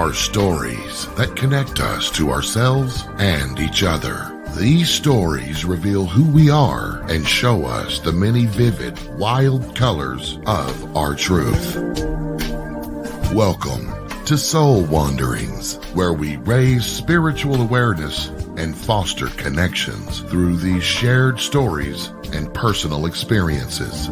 are stories that connect us to ourselves and each other. These stories reveal who we are and show us the many vivid, wild colors of our truth. Welcome to Soul Wanderings, where we raise spiritual awareness and foster connections through these shared stories and personal experiences.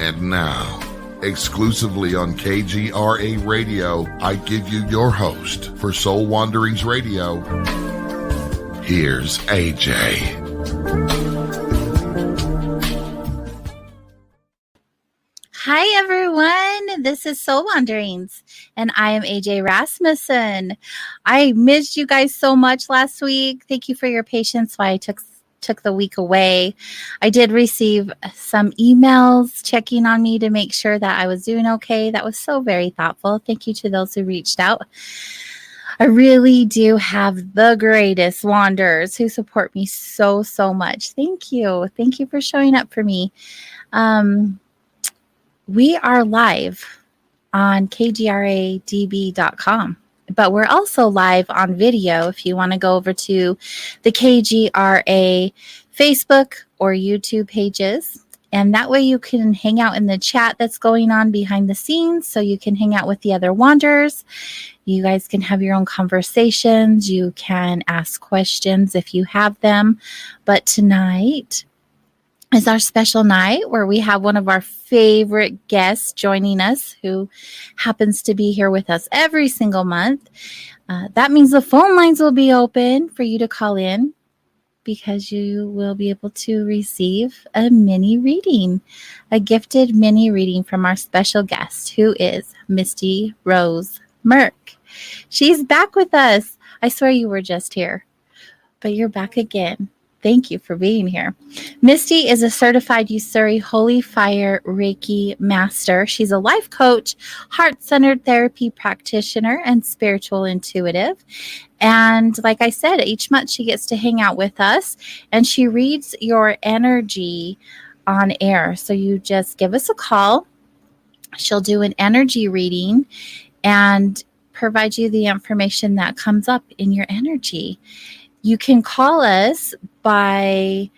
And now, exclusively on KGRA Radio, I give you your host for Soul Wanderings Radio. Here's AJ. Hi, everyone. This is Soul Wanderings, and I am AJ Rasmussen. I missed you guys so much last week. Thank you for your patience while I took the week away. I did receive some emails checking on me to make sure that I was doing okay. That was so very thoughtful. Thank you to those who reached out. I really do have the greatest wanderers who support me so much. Thank you. Thank you for showing up for me. We are live on kgradb.com, but we're also live on video if you want to go over to the KGRA Facebook or YouTube pages. And that way you can hang out in the chat that's going on behind the scenes, so you can hang out with the other wanderers. You guys can have your own conversations. You can ask questions if you have them. But tonight is our special night where we have one of our favorite guests joining us, who happens to be here with us every single month. That means the phone lines will be open for you to call in, because you will be able to receive a mini reading, a gifted mini reading from our special guest, who is Misty Rose Merck. She's back with us. I swear you were just here, but you're back again. Thank you for being here. Misty is a certified Usuri Holy Fire Reiki master. She's a life coach, heart-centered therapy practitioner, and spiritual intuitive. And like I said, each month she gets to hang out with us, and she reads your energy on air. So you just give us a call. She'll do an energy reading and provide you the information that comes up in your energy. You can call us by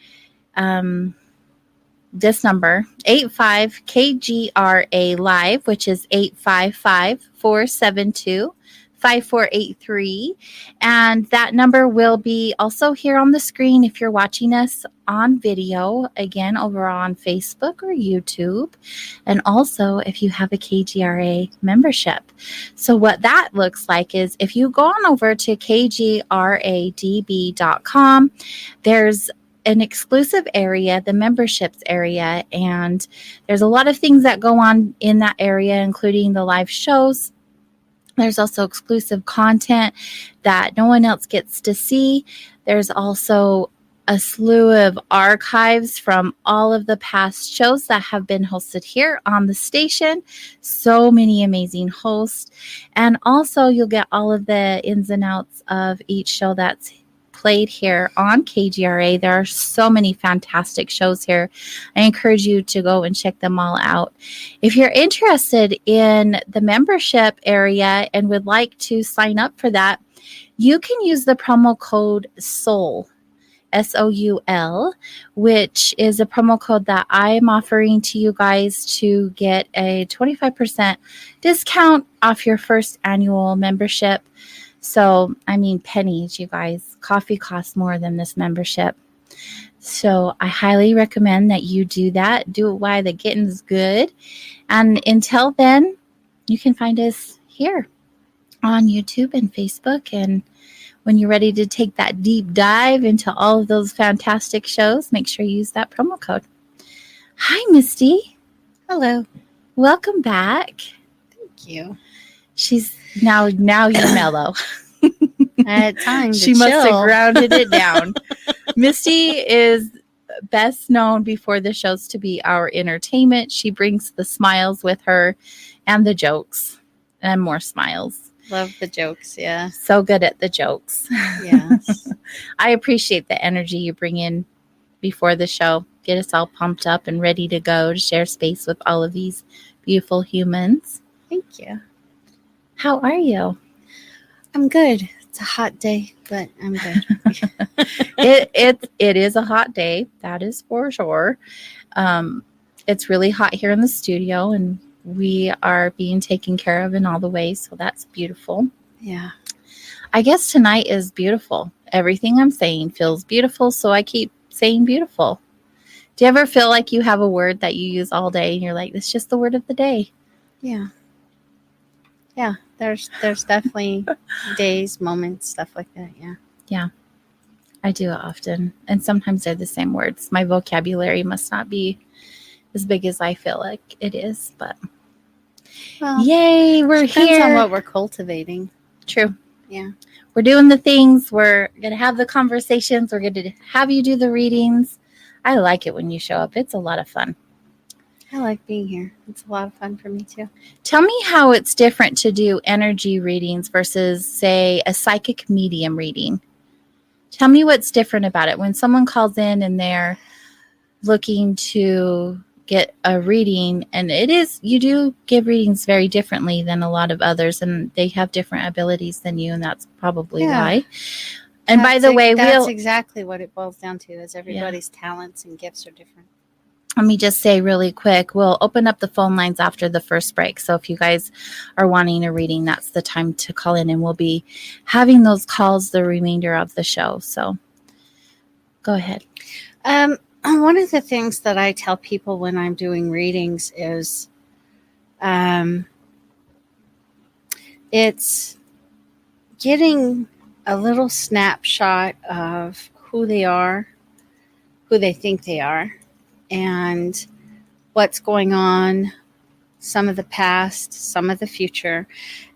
this number, 85-KGRA Live, which is 855-472-5483. And that number will be also here on the screen if you're watching us on video, again, over on Facebook or YouTube. And also if you have a KGRA membership. So what that looks like is, if you go on over to kgradb.com, there's an exclusive area, the memberships area, and there's a lot of things that go on in that area, including the live shows. There's also exclusive content that no one else gets to see. There's also a slew of archives from all of the past shows that have been hosted here on the station. So many amazing hosts. And also you'll get all of the ins and outs of each show that's played here on KGRA. There are so many fantastic shows here. I encourage you to go and check them all out. If you're interested in the membership area and would like to sign up for that, you can use the promo code SOUL, SOUL, which is a promo code that I'm offering to you guys to get a 25% discount off your first annual membership. So, I mean, pennies, you guys. Coffee costs more than this membership. So I highly recommend that you do that. Do it while the getting's good. And until then, you can find us here on YouTube and Facebook. And when you're ready to take that deep dive into all of those fantastic shows, make sure you use that promo code. Hi, Misty. Hello. Welcome back. Thank you. She's now you're mellow. I had time to She chill. must have grounded it down. Misty is best known before the shows to be our entertainment. She brings the smiles with her and the jokes and more smiles. Love the jokes, yeah. So good at the jokes. Yes. I appreciate the energy you bring in before the show. Get us all pumped up and ready to go to share space with all of these beautiful humans. Thank you. How are you? I'm good. It's a hot day, but I'm good. It is a hot day. That is for sure. It's really hot here in the studio, and we are being taken care of in all the ways. So that's beautiful. Yeah. I guess tonight is beautiful. Everything I'm saying feels beautiful, so I keep saying beautiful. Do you ever feel like you have a word that you use all day and you're like, it's just the word of the day? Yeah. Yeah. There's definitely days, moments, stuff like that. Yeah. Yeah, I do it often. And sometimes they're the same words. My vocabulary must not be as big as I feel like it is, but Well, yay, we're depends here. on what we're cultivating. True. Yeah. We're doing the things. We're going to have the conversations. We're going to have you do the readings. I like it when you show up. It's a lot of fun. I like being here. It's a lot of fun for me too. Tell me how it's different to do energy readings versus, say, a psychic medium reading. Tell me what's different about it. When someone calls in and they're looking to get a reading, and it is, you do give readings very differently than a lot of others, and they have different abilities than you, and that's probably why. And by the way, that's exactly what it boils down to, is everybody's talents and gifts are different. Let me just say really quick, we'll open up the phone lines after the first break. So if you guys are wanting a reading, that's the time to call in, and we'll be having those calls the remainder of the show. So go ahead. One of the things that I tell people when I'm doing readings is it's getting a little snapshot of who they are, who they think they are, and what's going on, some of the past, some of the future.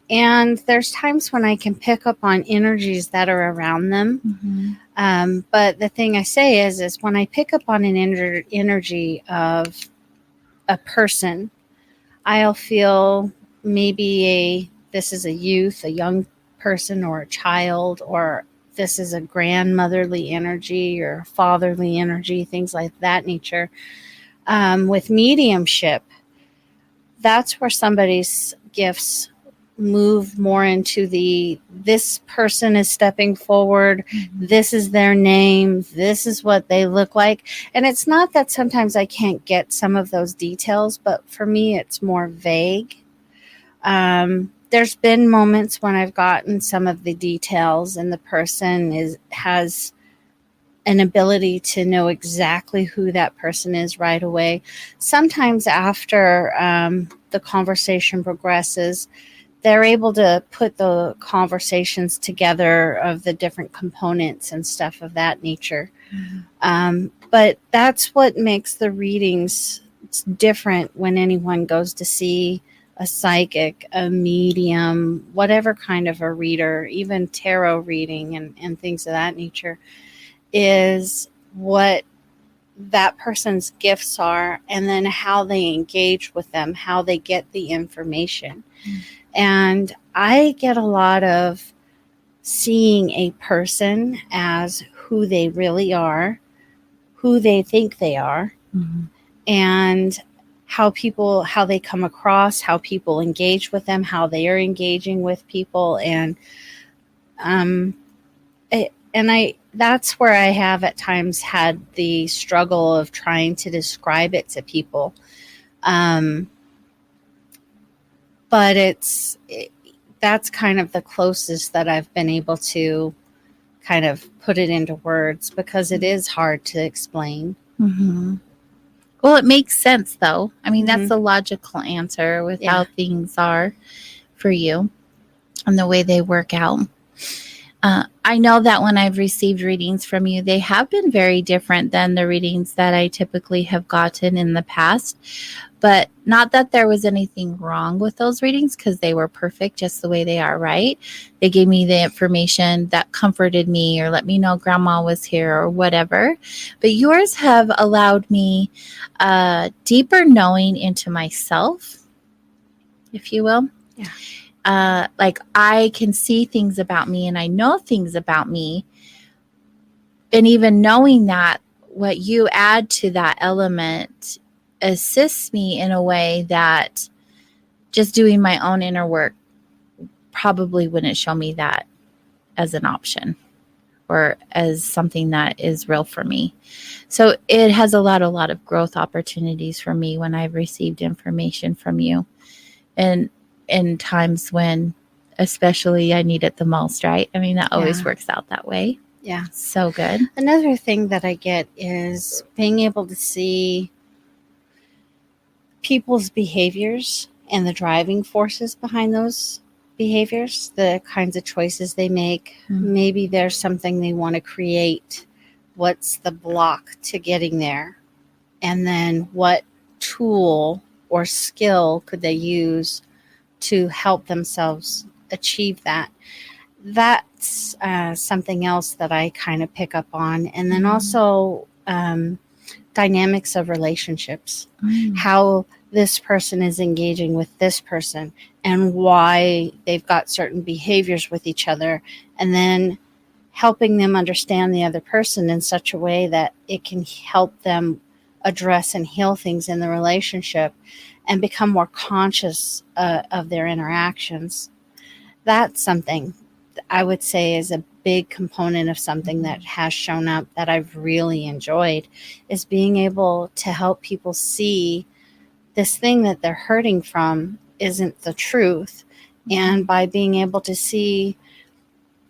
And there's times when I can pick up on energies that are around them. Mm-hmm. But the thing I say is when I pick up on an energy of a person, I'll feel maybe this is a youth, a young person, or a child, or this is a grandmotherly energy or fatherly energy, things like that nature. With mediumship, that's where somebody's gifts move more into this person is stepping forward, Mm-hmm. this is their name, this is what they look like. And it's not that sometimes I can't get some of those details, but for me it's more vague. There's been moments when I've gotten some of the details and the person has an ability to know exactly who that person is right away. Sometimes after the conversation progresses, they're able to put the conversations together of the different components and stuff of that nature. Mm-hmm. But that's what makes the readings different when anyone goes to see a psychic, a medium, whatever kind of a reader, even tarot reading and things of that nature, is what that person's gifts are, and then how they engage with them, how they get the information. Mm-hmm. And I get a lot of seeing a person as who they really are, who they think they are, Mm-hmm. and how they come across, how people engage with them, how they are engaging with people. And that's where I have at times had the struggle of trying to describe it to people. But that's kind of the closest that I've been able to kind of put it into words, because it is hard to explain. Mm-hmm. Well, it makes sense, though. I mean, that's Mm-hmm. a logical answer with how things are for you and the way they work out. I know that when I've received readings from you, they have been very different than the readings that I typically have gotten in the past. But not that there was anything wrong with those readings, because they were perfect just the way they are, right? They gave me the information that comforted me or let me know grandma was here or whatever. But yours have allowed me deeper knowing into myself, if you will. Yeah. Like I can see things about me and I know things about me. And even knowing that, what you add to that element assists me in a way that just doing my own inner work probably wouldn't show me that as an option or as something that is real for me. So it has a lot of growth opportunities for me when I've received information from you, and in times when especially I need it the most, right? I mean, that always works out that way. Yeah. So good. Another thing that I get is being able to see people's behaviors and the driving forces behind those behaviors, the kinds of choices they make. Maybe there's something they want to create. What's the block to getting there? And then what tool or skill could they use to help themselves achieve that? That's something else that I kind of pick up on. And then also dynamics of relationships, how this person is engaging with this person and why they've got certain behaviors with each other, and then helping them understand the other person in such a way that it can help them address and heal things in the relationship and become more conscious of their interactions. That's something I would say is a big component of something that has shown up that I've really enjoyed, is being able to help people see this thing that they're hurting from isn't the truth. And by being able to see,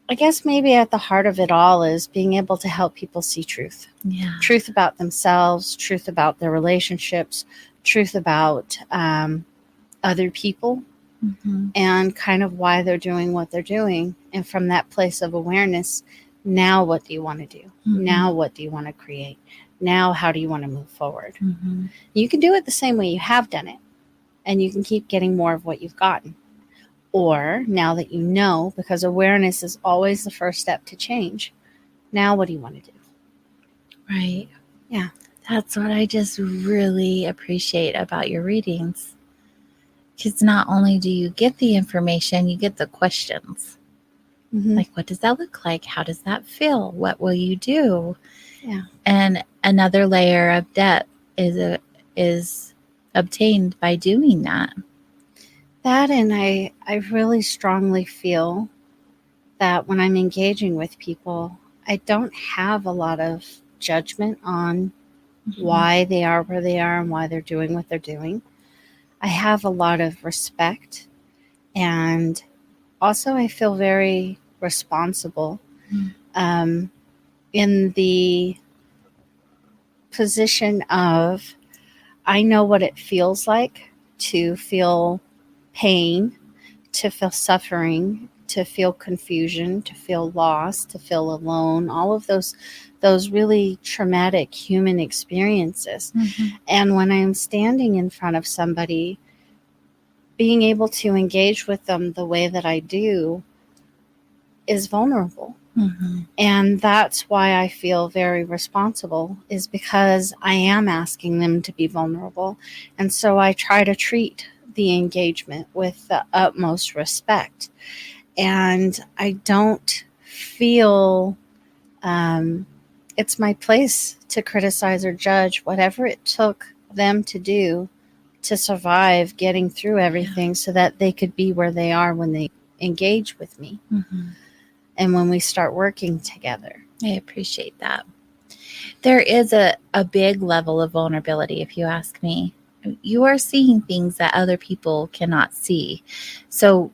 I guess maybe at the heart of it all is being able to help people see truth. Yeah. Truth about themselves, truth about their relationships, truth about other people, and kind of why they're doing what they're doing. And from that place of awareness, now what do you want to do? Now what do you want to create? Now how do you want to move forward? You can do it the same way you have done it, and you can keep getting more of what you've gotten. Or now that you know, because awareness is always the first step to change, now what do you want to do? Right. Yeah. That's what I just really appreciate about your readings. Because not only do you get the information, you get the questions. Like, what does that look like? How does that feel? What will you do? Yeah. And another layer of depth is obtained by doing that. That, and I really strongly feel that when I'm engaging with people, I don't have a lot of judgment on why they are where they are and why they're doing what they're doing. I have a lot of respect, and also I feel very responsible in the position of, I know what it feels like to feel pain, to feel suffering, to feel confusion, to feel lost, to feel alone, all of those really traumatic human experiences. And when I'm standing in front of somebody, being able to engage with them the way that I do is vulnerable. And that's why I feel very responsible, is because I am asking them to be vulnerable. And so I try to treat the engagement with the utmost respect. And I don't feel it's my place to criticize or judge whatever it took them to do to survive getting through everything so that they could be where they are when they engage with me. And when we start working together. I appreciate that. There is a big level of vulnerability, if you ask me. You are seeing things that other people cannot see. So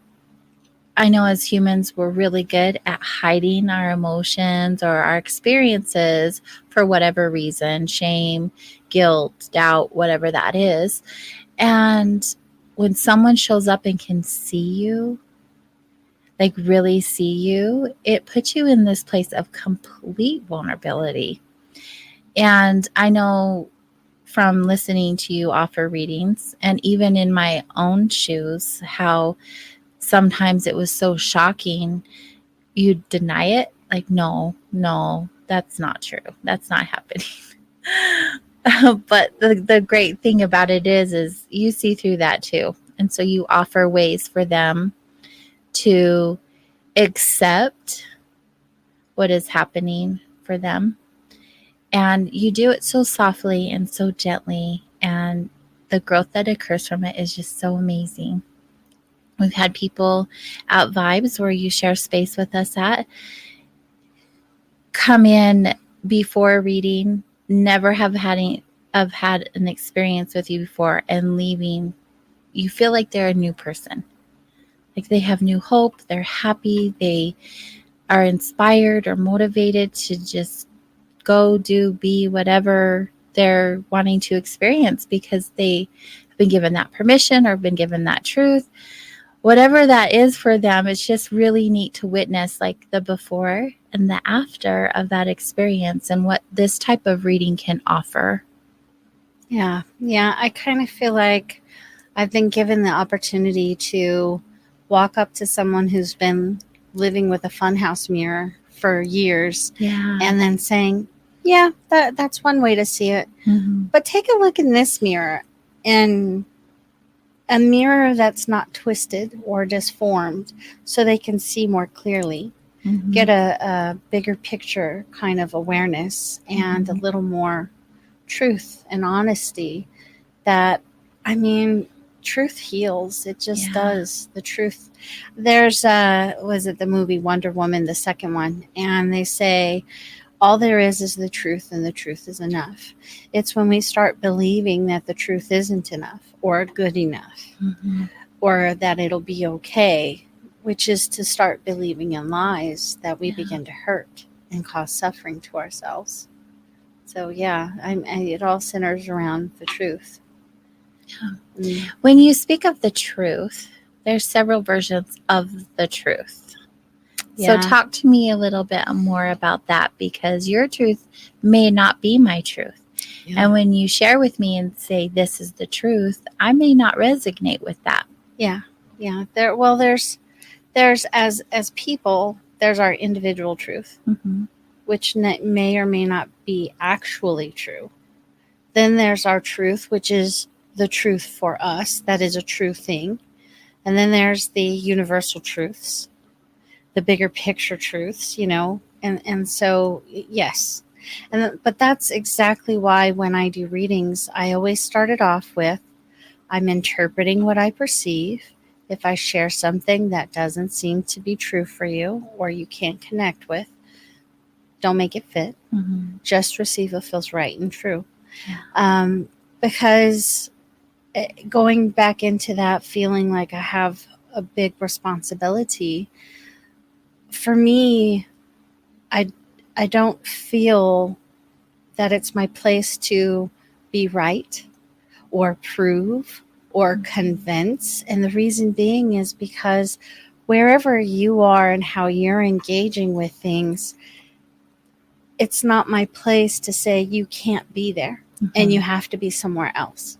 I know as humans, we're really good at hiding our emotions or our experiences for whatever reason, shame, guilt, doubt, whatever that is. And when someone shows up and can see you, like really see you, it puts you in this place of complete vulnerability. And I know from listening to you offer readings, and even in my own shoes, how sometimes it was so shocking. You deny it, like, no, that's not true. That's not happening. But the great thing about it is you see through that too. And so you offer ways for them to accept what is happening for them. And you do it so softly and so gently. And the growth that occurs from it is just so amazing. We've had people at Vibes, where you share space with us at, come in before reading, never have had an experience with you before, and leaving, you feel like they're a new person. Like they have new hope, they're happy, they are inspired or motivated to just go do, be whatever they're wanting to experience, because they have been given that permission or been given that truth. Whatever that is for them, it's just really neat to witness, like the before and the after of that experience, and what this type of reading can offer. Yeah. I kind of feel like I've been given the opportunity to walk up to someone who's been living with a funhouse mirror for years, Yeah. and then saying, yeah, that's one way to see it. Mm-hmm. But take a look in this mirror, and a mirror that's not twisted or disformed, so they can see more clearly, Mm-hmm. get a bigger picture kind of awareness, and Mm-hmm. a little more truth and honesty. That, I mean, truth heals. It just does. The truth. There's was it the movie Wonder Woman, the second one, and they say all there is the truth, and the truth is enough. It's when we start believing that the truth isn't enough or good enough, Mm-hmm. or that it'll be okay, which is to start believing in lies, that we begin to hurt and cause suffering to ourselves. So yeah, it all centers around the truth. Yeah. When you speak of the truth, there's several versions of the truth. Yeah. So talk to me a little bit more about that, because your truth may not be my truth. Yeah. And when you share with me and say, this is the truth, I may not resonate with that. Yeah. There's as people, there's our individual truth, Mm-hmm. which may or may not be actually true. Then there's our truth, which is the truth for us. That is a true thing. And then there's the universal truths, the bigger picture truths, and so, yes. But that's exactly why when I do readings, I always start it off with, I'm interpreting what I perceive. If I share something that doesn't seem to be true for you, or you can't connect with, don't make it fit. Mm-hmm. Just receive what feels right and true. Yeah. Because going back into that feeling like I have a big responsibility, for me, I don't feel that it's my place to be right or prove or convince. And the reason being is because wherever you are and how you're engaging with things, it's not my place to say you can't be there and you have to be somewhere else.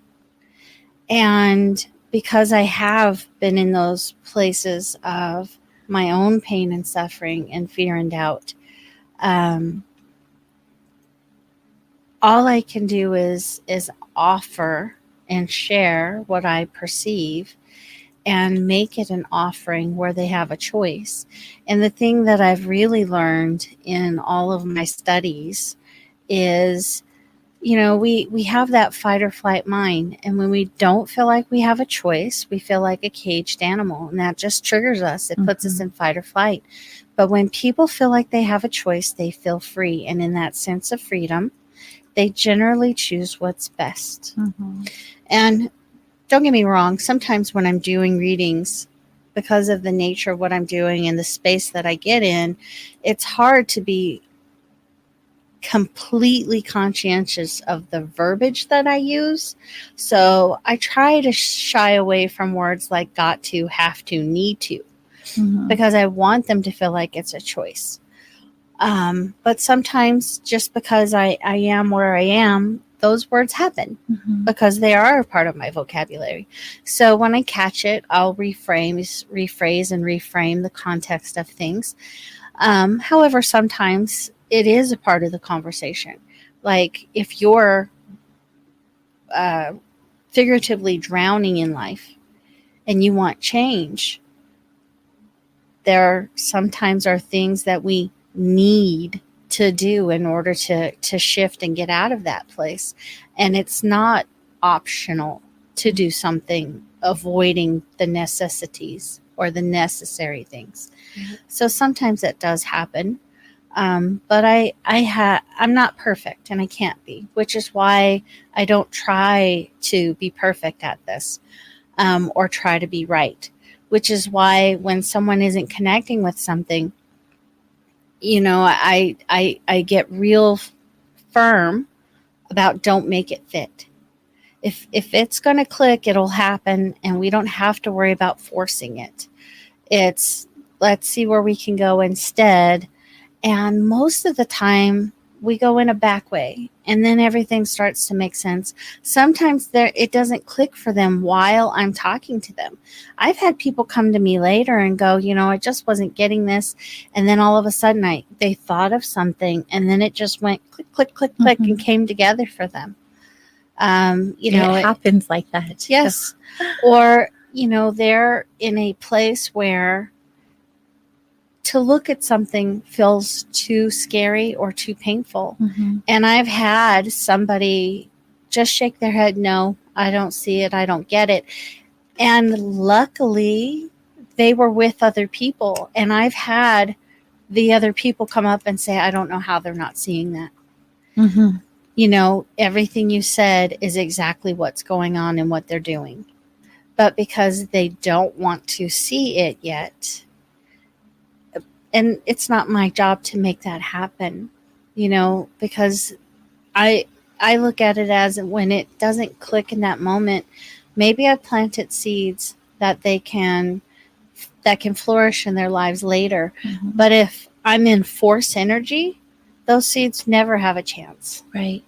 And because I have been in those places of my own pain and suffering and fear and doubt, all I can do is offer and share what I perceive, and make it an offering where they have a choice. And the thing that I've really learned in all of my studies is, we have that fight or flight mind. And when we don't feel like we have a choice, we feel like a caged animal, and that just triggers us. It puts us in fight or flight. But when people feel like they have a choice, they feel free. And in that sense of freedom, they generally choose what's best. Mm-hmm. And don't get me wrong, sometimes when I'm doing readings, because of the nature of what I'm doing and the space that I get in, it's hard to be completely conscientious of the verbiage that I use. So I try to shy away from words like got to, have to, need to, because I want them to feel like it's a choice. But sometimes, just because I am where I am, those words happen because they are a part of my vocabulary. So when I catch it, I'll rephrase and reframe the context of things. However, sometimes it is a part of the conversation. Like if you're figuratively drowning in life and you want change, there sometimes are things that we need to do in order to shift and get out of that place. And it's not optional to do something, avoiding the necessities or the necessary things. So sometimes that does happen. But I'm not perfect, and I can't be, which is why I don't try to be perfect at this, or try to be right, which is why when someone isn't connecting with something, I get real firm about don't make it fit. If it's going to click, it'll happen, and we don't have to worry about forcing it. It's, let's see where we can go instead. And most of the time we go in a back way, and then everything starts to make sense. Sometimes it doesn't click for them while I'm talking to them. I've had people come to me later and go, I just wasn't getting this. And then all of a sudden they thought of something, and then it just went click, click, click, click, and came together for them. It happens like that. Yes. Or, they're in a place where to look at something feels too scary or too painful. Mm-hmm. And I've had somebody just shake their head, no, I don't see it, I don't get it. And luckily, they were with other people. And I've had the other people come up and say, I don't know how they're not seeing that. Mm-hmm. Everything you said is exactly what's going on and what they're doing. But because they don't want to see it yet, and it's not my job to make that happen, because I look at it as when it doesn't click in that moment, maybe I planted seeds that can flourish in their lives later. Mm-hmm. But if I'm in force energy, those seeds never have a chance. Right.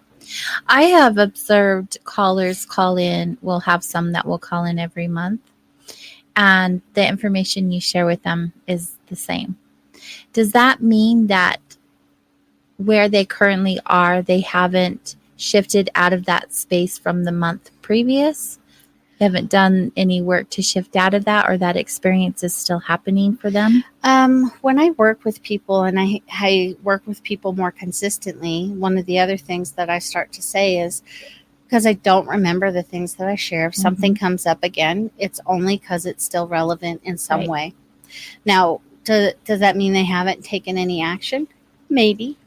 I have observed callers call in. We'll have some that will call in every month, and the information you share with them is the same. Does that mean that where they currently are, they haven't shifted out of that space from the month previous? They haven't done any work to shift out of that, or that experience is still happening for them? When I work with people, and I work with people more consistently, one of the other things that I start to say is, because I don't remember the things that I share, if something comes up again, it's only because it's still relevant in some way. Now, does that mean they haven't taken any action? Maybe.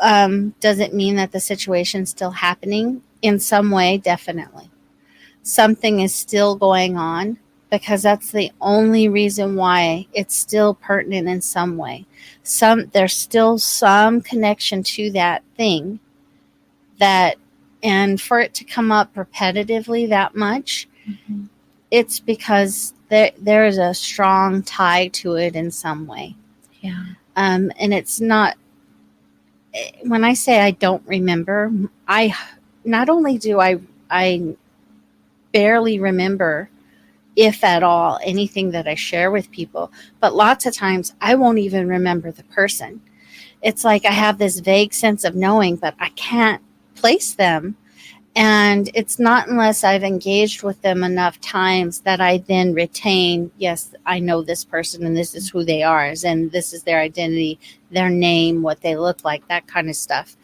Does it mean that the situation's still happening? In some way, definitely. Something is still going on, because that's the only reason why it's still pertinent in some way. There's still some connection to that thing, and for it to come up repetitively that much, it's because there is a strong tie to it in some way. Yeah. And it's not, when I say I don't remember, I not only do I barely remember, if at all, anything that I share with people, but lots of times I won't even remember the person. It's like I have this vague sense of knowing, but I can't place them. And it's not unless I've engaged with them enough times that I then retain, yes, I know this person, and this is who they are, and this is their identity, their name, what they look like, that kind of stuff.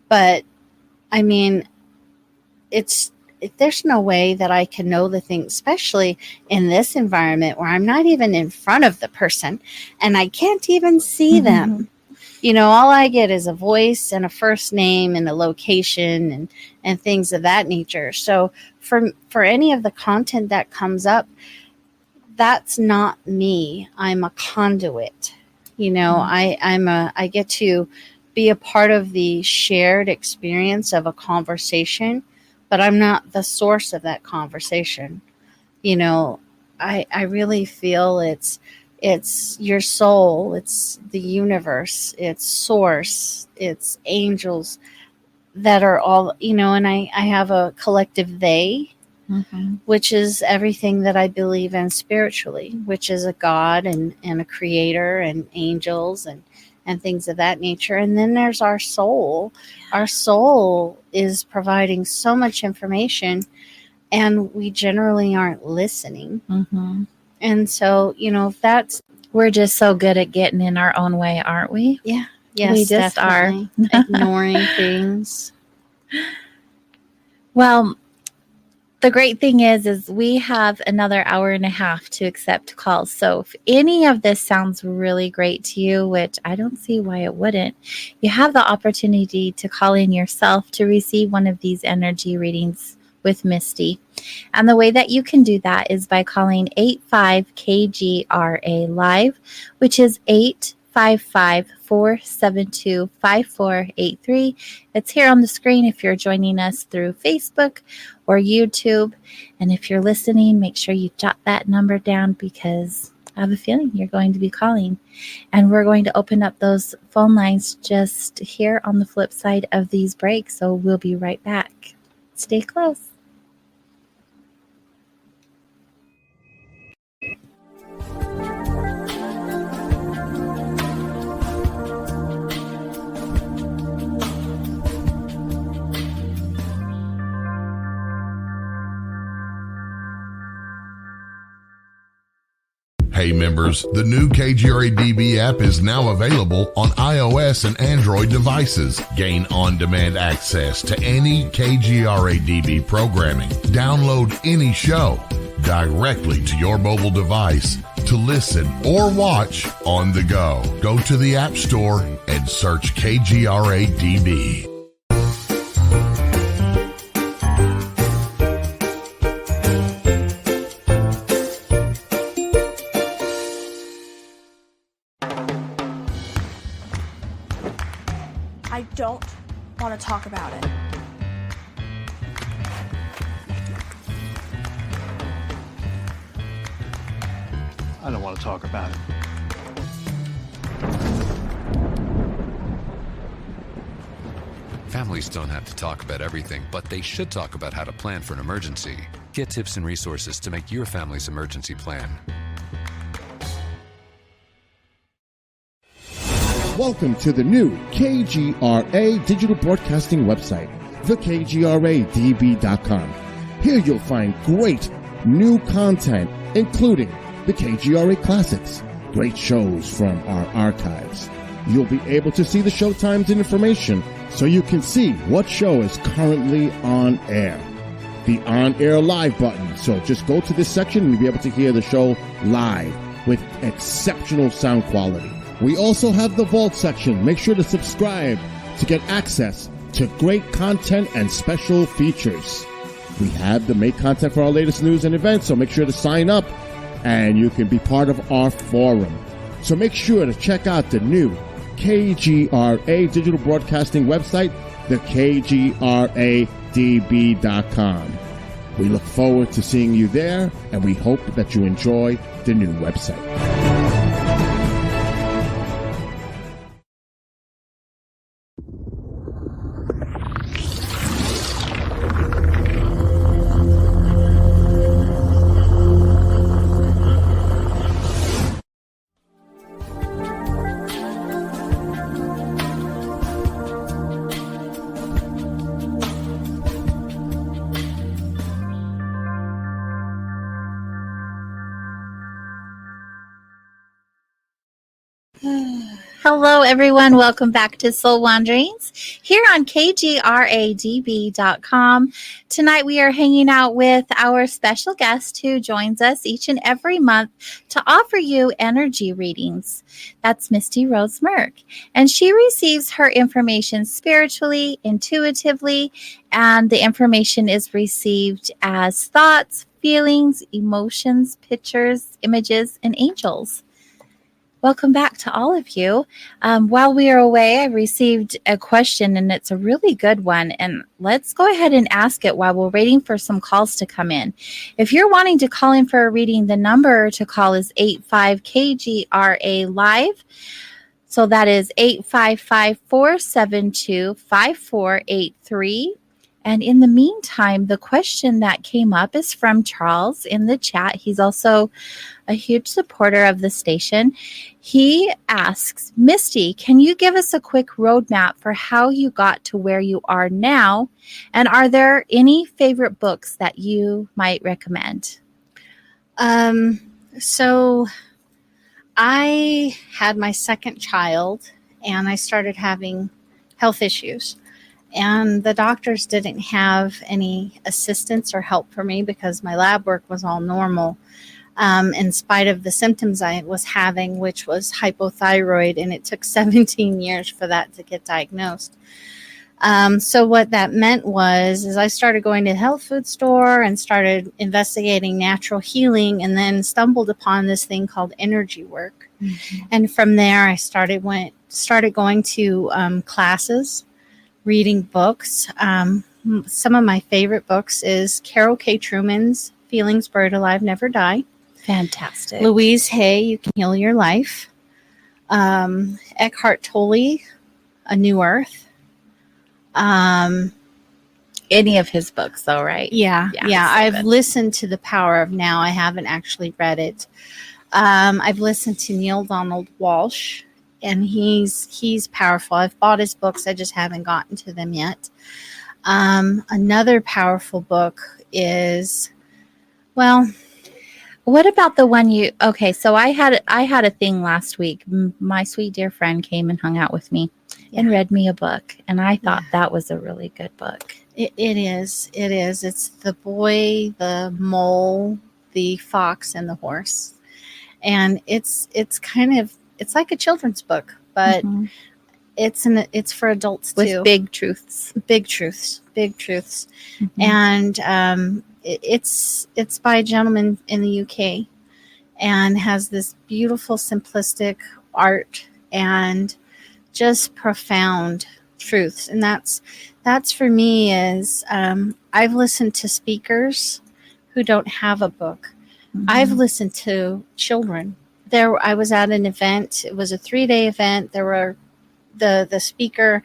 But I mean, there's no way that I can know the thing, especially in this environment where I'm not even in front of the person and I can't even see them. All I get is a voice and a first name and a location and things of that nature. So for any of the content that comes up, that's not me. I'm a conduit. I get to be a part of the shared experience of a conversation, but I'm not the source of that conversation. I really feel it's your soul, it's the universe, it's source, it's angels that are all, and I have a collective they, which is everything that I believe in spiritually, which is a God and a creator and angels and things of that nature. And then there's our soul. Our soul is providing so much information, and we generally aren't listening. And so, we're just so good at getting in our own way, aren't we? Yeah. Yes, we just definitely. Ignoring things. Well, The great thing is we have another hour and a half to accept calls. So if any of this sounds really great to you, which I don't see why it wouldn't, you have the opportunity to call in yourself to receive one of these energy readings with Misty. And the way that you can do that is by calling 85KGRA live, which is 855-472-5483. It's here on the screen if you're joining us through Facebook or YouTube. And if you're listening, make sure you jot that number down because I have a feeling you're going to be calling. And we're going to open up those phone lines just here on the flip side of these breaks. So we'll be right back. Stay close. Hey members, the new KGRA-DB app is now available on iOS and Android devices. Gain on-demand access to any KGRA-DB programming. Download any show directly to your mobile device to listen or watch on the go. Go to the App Store and search KGRA-DB. I don't want to talk about it. I don't want to talk about it. Families don't have to talk about everything, but they should talk about how to plan for an emergency. Get tips and resources to make your family's emergency plan. Welcome to the new KGRA digital broadcasting website, thekgradb.com. Here you'll find great new content, including the KGRA Classics, great shows from our archives. You'll be able to see the show times and information so you can see what show is currently on air. The on-air live button. So just go to this section and you'll be able to hear the show live with exceptional sound quality. We also have the Vault section. Make sure to subscribe to get access to great content and special features. We have the make content for our latest news and events, so make sure to sign up and you can be part of our forum. So make sure to check out the new KGRA digital broadcasting website, thekgradb.com. We look forward to seeing you there, and we hope that you enjoy the new website. Hello, everyone. Welcome back to Soul Wanderings here on KGRADB.com. Tonight, we are hanging out with our special guest who joins us each and every month to offer you energy readings. That's Misty Rose Merck. And she receives her information spiritually, intuitively, and the information is received as thoughts, feelings, emotions, pictures, images, and angels. Welcome back to all of you. While we are away, I received a question, and it's a really good one. And let's go ahead and ask it while we're waiting for some calls to come in. If you're wanting to call in for a reading, the number to call is 85KGRA Live. So that is 855-472-5483. And in the meantime, the question that came up is from Charles in the chat. He's also a huge supporter of the station. He asks, Misty, can you give us a quick roadmap for how you got to where you are now? And are there any favorite books that you might recommend? So I had my second child and I started having health issues. And the doctors didn't have any assistance or help for me because my lab work was all normal, in spite of the symptoms I was having, which was hypothyroid, and it took 17 years for that to get diagnosed. So what that meant is I started going to the health food store and started investigating natural healing, and then stumbled upon this thing called energy work. Mhm. And from there, I started going to classes, reading books. Some of my favorite books is Carol K. Truman's Feelings Buried Alive Never Die. Fantastic. Louise Hay, You Can Heal Your Life. Eckhart Tolle, A New Earth. Any of his books, though, right? Yeah. so I've good. listened to The Power of Now. I haven't actually read it. I've listened to Neil Donald Walsh, and he's powerful. I've bought his books. I just haven't gotten to them yet. Another powerful book is, well, What about the one you? Okay, so I had a thing last week. My sweet dear friend came and hung out with me and read me a book, and I thought that was a really good book. it is. It is. It's The Boy, the Mole, the Fox, and the Horse. And it's like a children's book, but Mhm. it's for adults With too. big truths. Big truths. Mhm. And it's by a gentleman in the UK, and has this beautiful simplistic art and just profound truths. And that's for me is I've listened to speakers who don't have a book. Mhm. I've listened to children. I was at an event. It was a 3-day event. There were the speaker,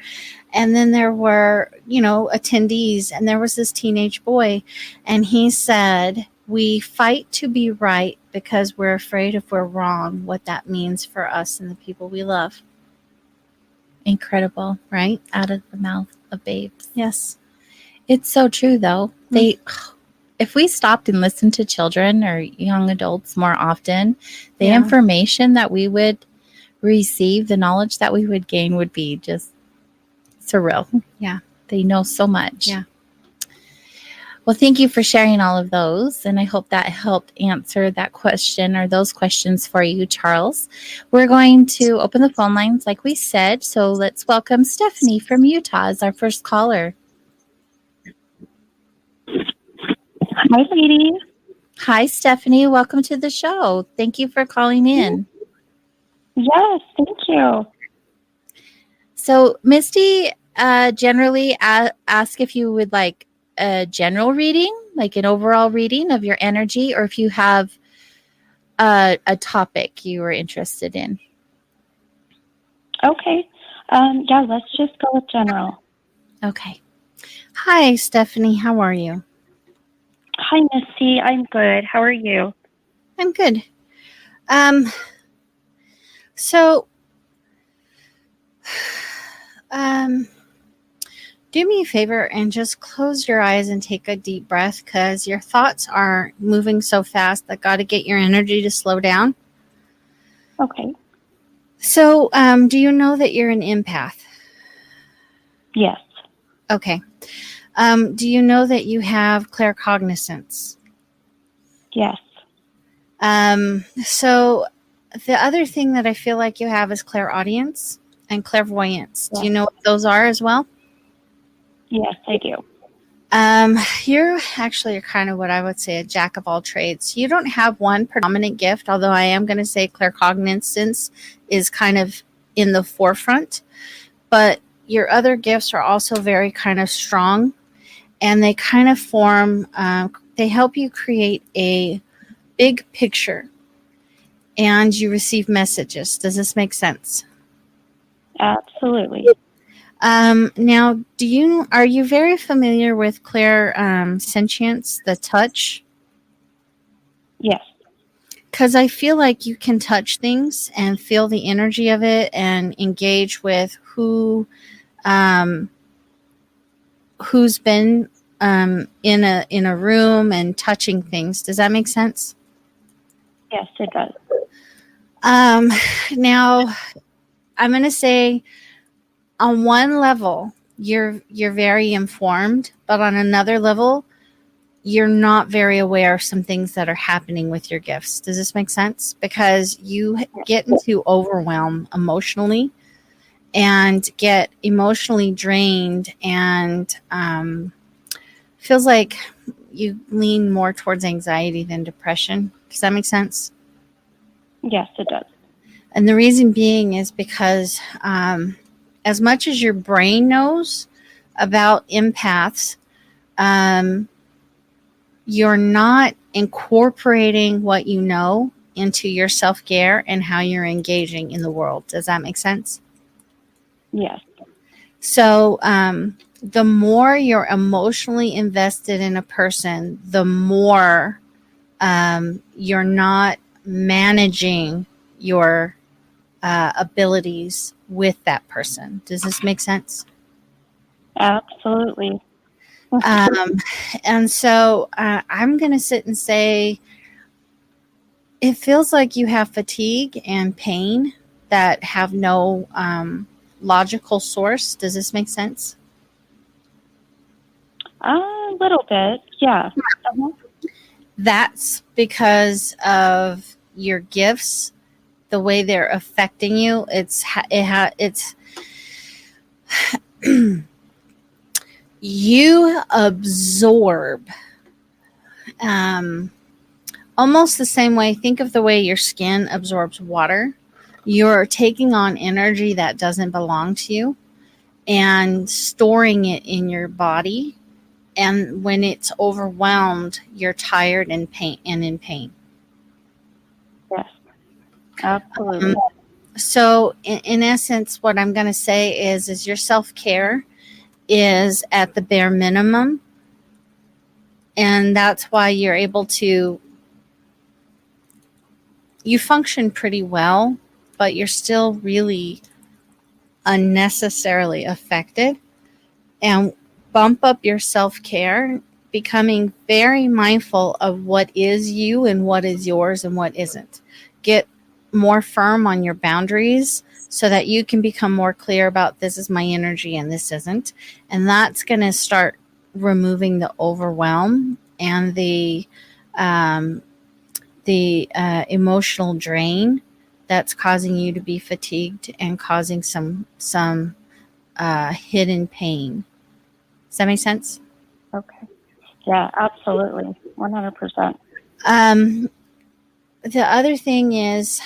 and then there were, attendees, and there was this teenage boy, and he said, "We fight to be right because we're afraid if we're wrong, what that means for us and the people we love." Incredible, Right? out of the mouth of babes. Yes. It's so true, though. If we stopped and listened to children or young adults more often, the Yeah. information that we would receive, the knowledge that we would gain would be just surreal. Yeah. They know so much. Yeah. Well, thank you for sharing all of those, and I hope that helped answer that question or those questions for you, Charles. We're going to open the phone lines like we said, so let's welcome Stephanie from Utah as our first caller. Hi, ladies. Hi, Stephanie. Welcome to the show. Thank you for calling in. Yes, thank you. So, Misty generally ask if you would like a general reading, like an overall reading of your energy, or if you have a topic you were interested in. Okay. Yeah, let's just go with general. Okay. Hi, Stephanie. How are you? Hi, Misty. I'm good. How are you? I'm good. So, do me a favor and just close your eyes and take a deep breath, because your thoughts are moving so fast that got to get your energy to slow down. Okay. So, do you know that you're an empath? Yes. Okay. Do you know that you have claircognizance? Yes. So the other thing that I feel like you have is clairaudience and clairvoyance. Yes. Do you know what those are as well? Yes, I do. You're actually kind of what I would say a jack of all trades. You don't have one predominant gift, although I am going to say claircognizance is kind of in the forefront. But your other gifts are also very kind of strong, and they kind of form, they help you create a big picture, and you receive messages. Does this make sense? Absolutely. Now, are you very familiar with clairsentience, the touch? Yes. Because I feel like you can touch things and feel the energy of it and engage with who's been in a room and touching things. Does that make sense? Yes, it does. Now, I'm going to say on one level, you're very informed, but on another level, you're not very aware of some things that are happening with your gifts. Does this make sense? Because you get into overwhelm emotionally and get emotionally drained, and feels like you lean more towards anxiety than depression. Does that make sense? Yes, it does. And the reason being is because as much as your brain knows about empaths, you're not incorporating what you know into your self-care and how you're engaging in the world. Does that make sense? Yes. So the more you're emotionally invested in a person, the more you're not managing your abilities with that person. Does this make sense? Absolutely. And so I'm going to sit and say it feels like you have fatigue and pain that have no logical source. Does this make sense? A little bit, yeah. That's because of your gifts, the way they're affecting you. It's you absorb almost the same way. Think of the way your skin absorbs water. You're taking on energy that doesn't belong to you and storing it in your body. And when it's overwhelmed, you're tired and in pain. Yes, absolutely. So in essence, what I'm going to say is your self-care is at the bare minimum. And that's why you're able to, you function pretty well, but you're still really unnecessarily affected. And bump up your self-care, becoming very mindful of what is you and what is yours and what isn't. Get more firm on your boundaries so that you can become more clear about this is my energy and this isn't. And that's going to start removing the overwhelm and the emotional drain that's causing you to be fatigued and causing some hidden pain. Does that make sense? Okay. Yeah, absolutely. 100%. The other thing is,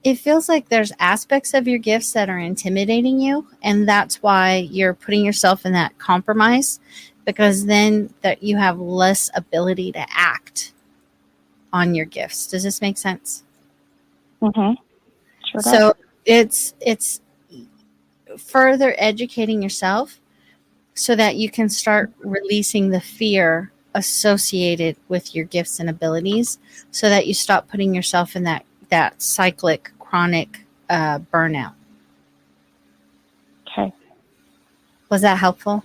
it feels like there's aspects of your gifts that are intimidating you, and that's why you're putting yourself in that compromise, because then that you have less ability to act on your gifts. Does this make sense? Mm-hmm. Sure does. So it's further educating yourself so that you can start releasing the fear associated with your gifts and abilities, so that you stop putting yourself in that cyclic chronic burnout. Okay. Was that helpful?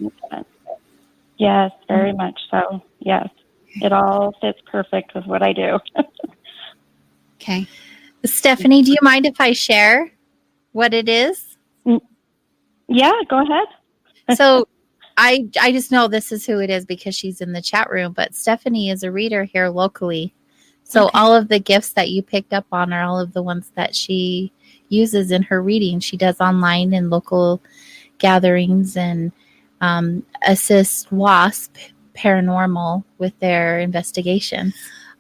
Yes, very much so. Yes. It all fits perfect with what I do. Okay. Stephanie, do you mind if I share what it is? Yeah, go ahead. So I just know this is who it is because she's in the chat room, but Stephanie is a reader here locally. So Okay. all of the gifts that you picked up on are all of the ones that she uses in her reading. She does online and local gatherings and assists WASP Paranormal with their investigations.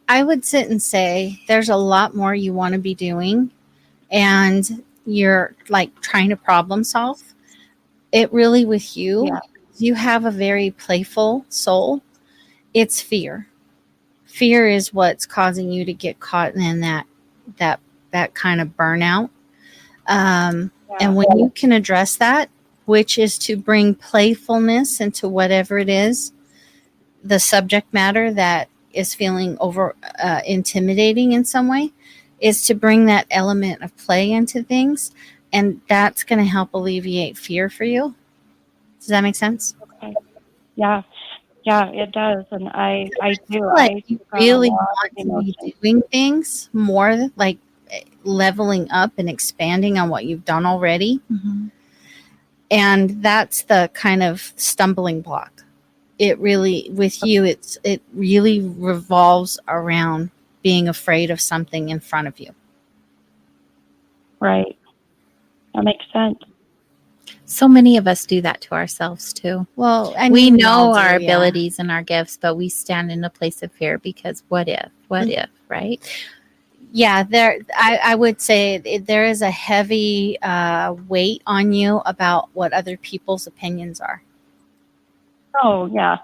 I would sit and say there's a lot more you want to be doing, and you're like trying to problem solve. It really, with you, Yeah. you have a very playful soul. It's fear. Fear is what's causing you to get caught in that kind of burnout. And when you can address that, which is to bring playfulness into whatever it is, the subject matter that is feeling over intimidating in some way, is to bring that element of play into things, and that's going to help alleviate fear for you. Does that make sense? Okay. Yeah. Yeah, it does. And I do. Like you got a really lot want of to be emotion. doing things more, like leveling up and expanding on what you've done already. Mm-hmm. And that's the kind of stumbling block. It really, with you, it really revolves around being afraid of something in front of you. Right. That makes sense. So many of us do that to ourselves too. Well, I We mean, know all our do, yeah. abilities and our gifts, but we stand in a place of fear because what if, right? Yeah, I would say there is a heavy weight on you about what other people's opinions are. Oh, yeah.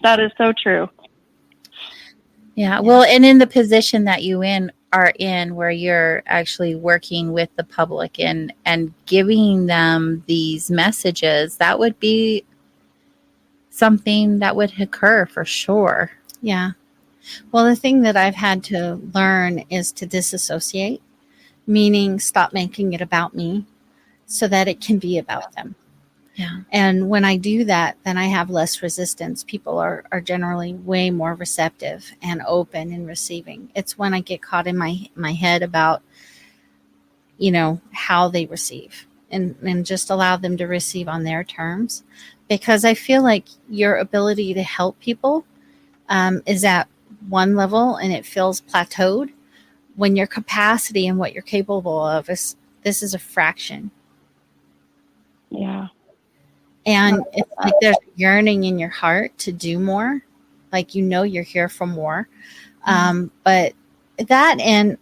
That is so true. Yeah. Well, and in the position that you are in where you're actually working with the public and giving them these messages, that would be something that would occur for sure. Yeah. Well, the thing that I've had to learn is to disassociate, meaning stop making it about me so that it can be about them. Yeah. And when I do that, then I have less resistance. People are generally way more receptive and open in receiving. It's when I get caught in my head about, how they receive and just allow them to receive on their terms. Because I feel like your ability to help people is at one level and it feels plateaued when your capacity and what you're capable of this is a fraction. Yeah. And it's like there's a yearning in your heart to do more, like you're here for more. But in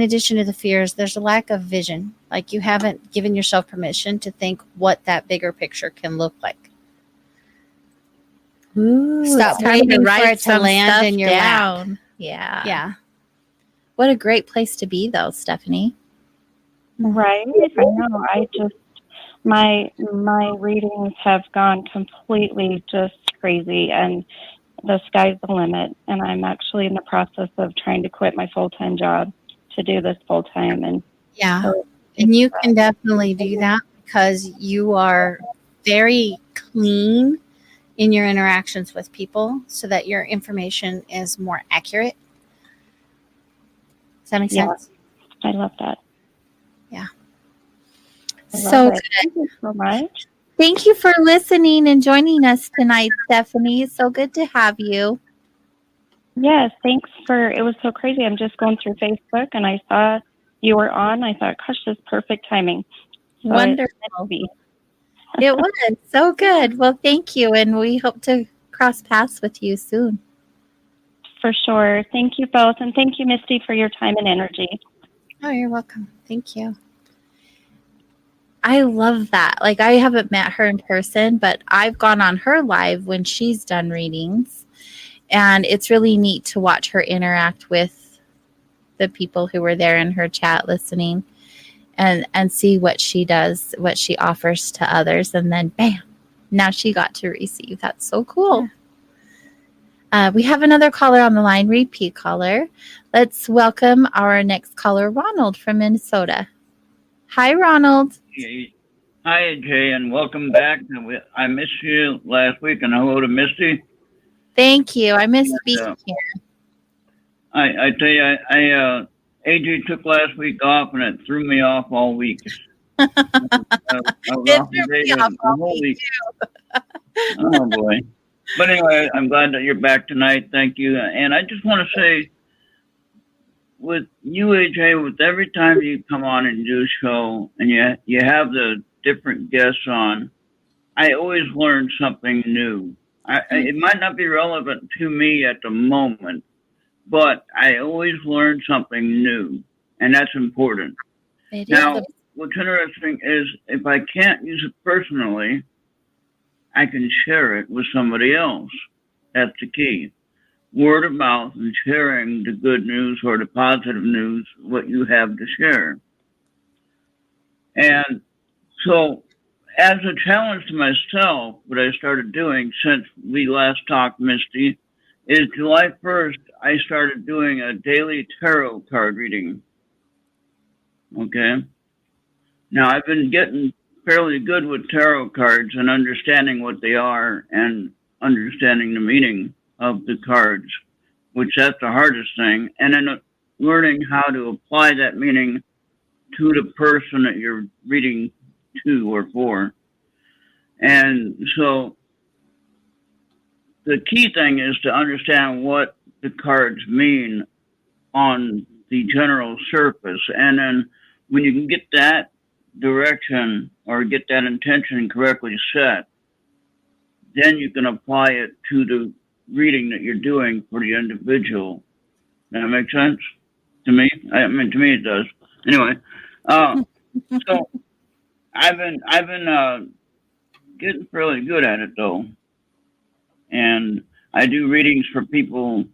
addition to the fears, there's a lack of vision. Like you haven't given yourself permission to think what that bigger picture can look like. Ooh, Stop it's time waiting write for it to some land stuff in your lap. down. Yeah. Yeah. What a great place to be, though, Stephanie. Right. I know. My readings have gone completely just crazy, and the sky's the limit. And I'm actually in the process of trying to quit my full-time job to do this full-time. And Yeah. so And you can definitely do that because you are very clean in your interactions with people so that your information is more accurate. Does that make sense? I love that. Yeah. So good. Thank you so much. Thank you for listening and joining us tonight, Stephanie. It's so good to have you. Yes, thanks it was so crazy. I'm just going through Facebook and I saw you were on. I thought, gosh, this is perfect timing. So Wonderful. It was so good. Well, thank you. And we hope to cross paths with you soon. For sure. Thank you both. And thank you, Misty, for your time and energy. Oh, you're welcome. Thank you. I love that. Like, I haven't met her in person, but I've gone on her live when she's done readings. And it's really neat to watch her interact with the people who were there in her chat listening and see what she does, what she offers to others. And then, bam, now she got to receive. That's so cool. Yeah. We have another caller on the line, repeat caller. Let's welcome our next caller, Ronald from Minnesota. Hi, Ronald. Hi, Jay, and welcome back. I missed you last week, and hello to Misty. Thank you. I miss being here. I tell you, AJ took last week off, and it threw me off all week. I was off the whole week. Oh, boy. But anyway, I'm glad that you're back tonight. Thank you. And I just want to say, with you, AJ, with every time you come on and do a show, and you have the different guests on, I always learn something new. It might not be relevant to me at the moment, but I always learn something new, and that's important. Now, what's interesting is if I can't use it personally, I can share it with somebody else. That's the key. Word of mouth and sharing the good news or the positive news, what you have to share. And so as a challenge to myself, what I started doing since we last talked, Misty, is July 1st, I started doing a daily tarot card reading. Okay? Now, I've been getting fairly good with tarot cards and understanding what they are and understanding the meaning of the cards, which that's the hardest thing. And then learning how to apply that meaning to the person that you're reading 2 or 4. And so the key thing is to understand what the cards mean on the general surface. And then when you can get that direction or get that intention correctly set, then you can apply it to the reading that you're doing for the individual. Does that make sense? To me? I mean, to me it does. Anyway, so I've been getting fairly good at it though. And I do readings for people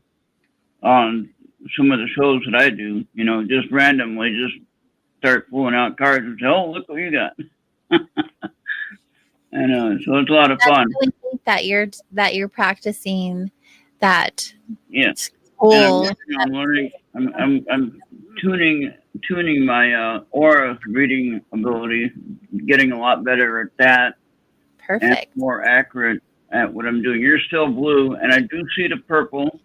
on some of the shows that I do, you know, just randomly just start pulling out cards and say, oh, look what you got. And so it's a lot of fun. Really neat that you're practicing that. Yeah. Cool. I'm learning. I'm tuning my aura reading ability, getting a lot better at that. Perfect. And more accurate at what I'm doing. You're still blue, and I do see the purple,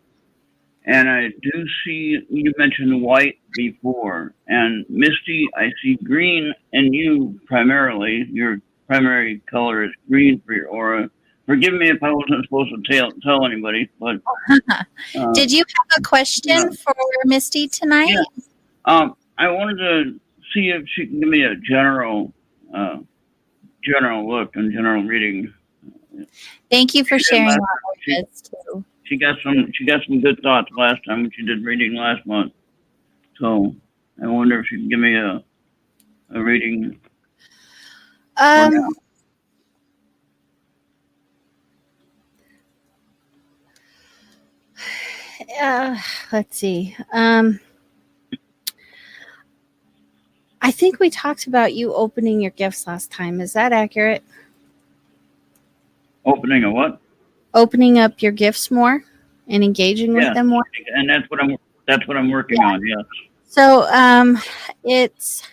and I do see, you mentioned white before, and Misty, I see green, and you primarily, your primary color is green for your aura. Forgive me if I wasn't supposed to tell anybody, but did you have a question for Misty tonight? Yeah. I wanted to see if she can give me a general look and general reading. Thank you for sharing that with us too. She got some good thoughts last time when she did reading last month. So I wonder if she can give me a reading. Let's see. I think we talked about you opening your gifts last time. Is that accurate? Opening a what? Opening up your gifts more and engaging with them more. And that's what I'm working on. Yes. So it's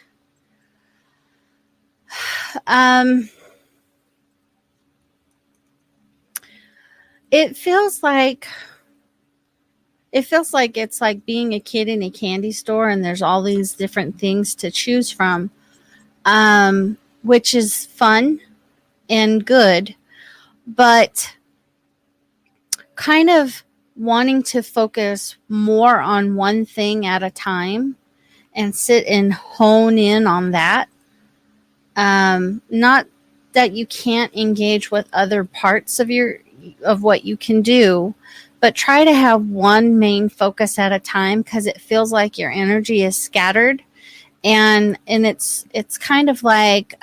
it feels like it's like being a kid in a candy store and there's all these different things to choose from, which is fun and good, but kind of wanting to focus more on one thing at a time and sit and hone in on that. Not that you can't engage with other parts of what you can do, but try to have one main focus at a time, because it feels like your energy is scattered, and it's kind of like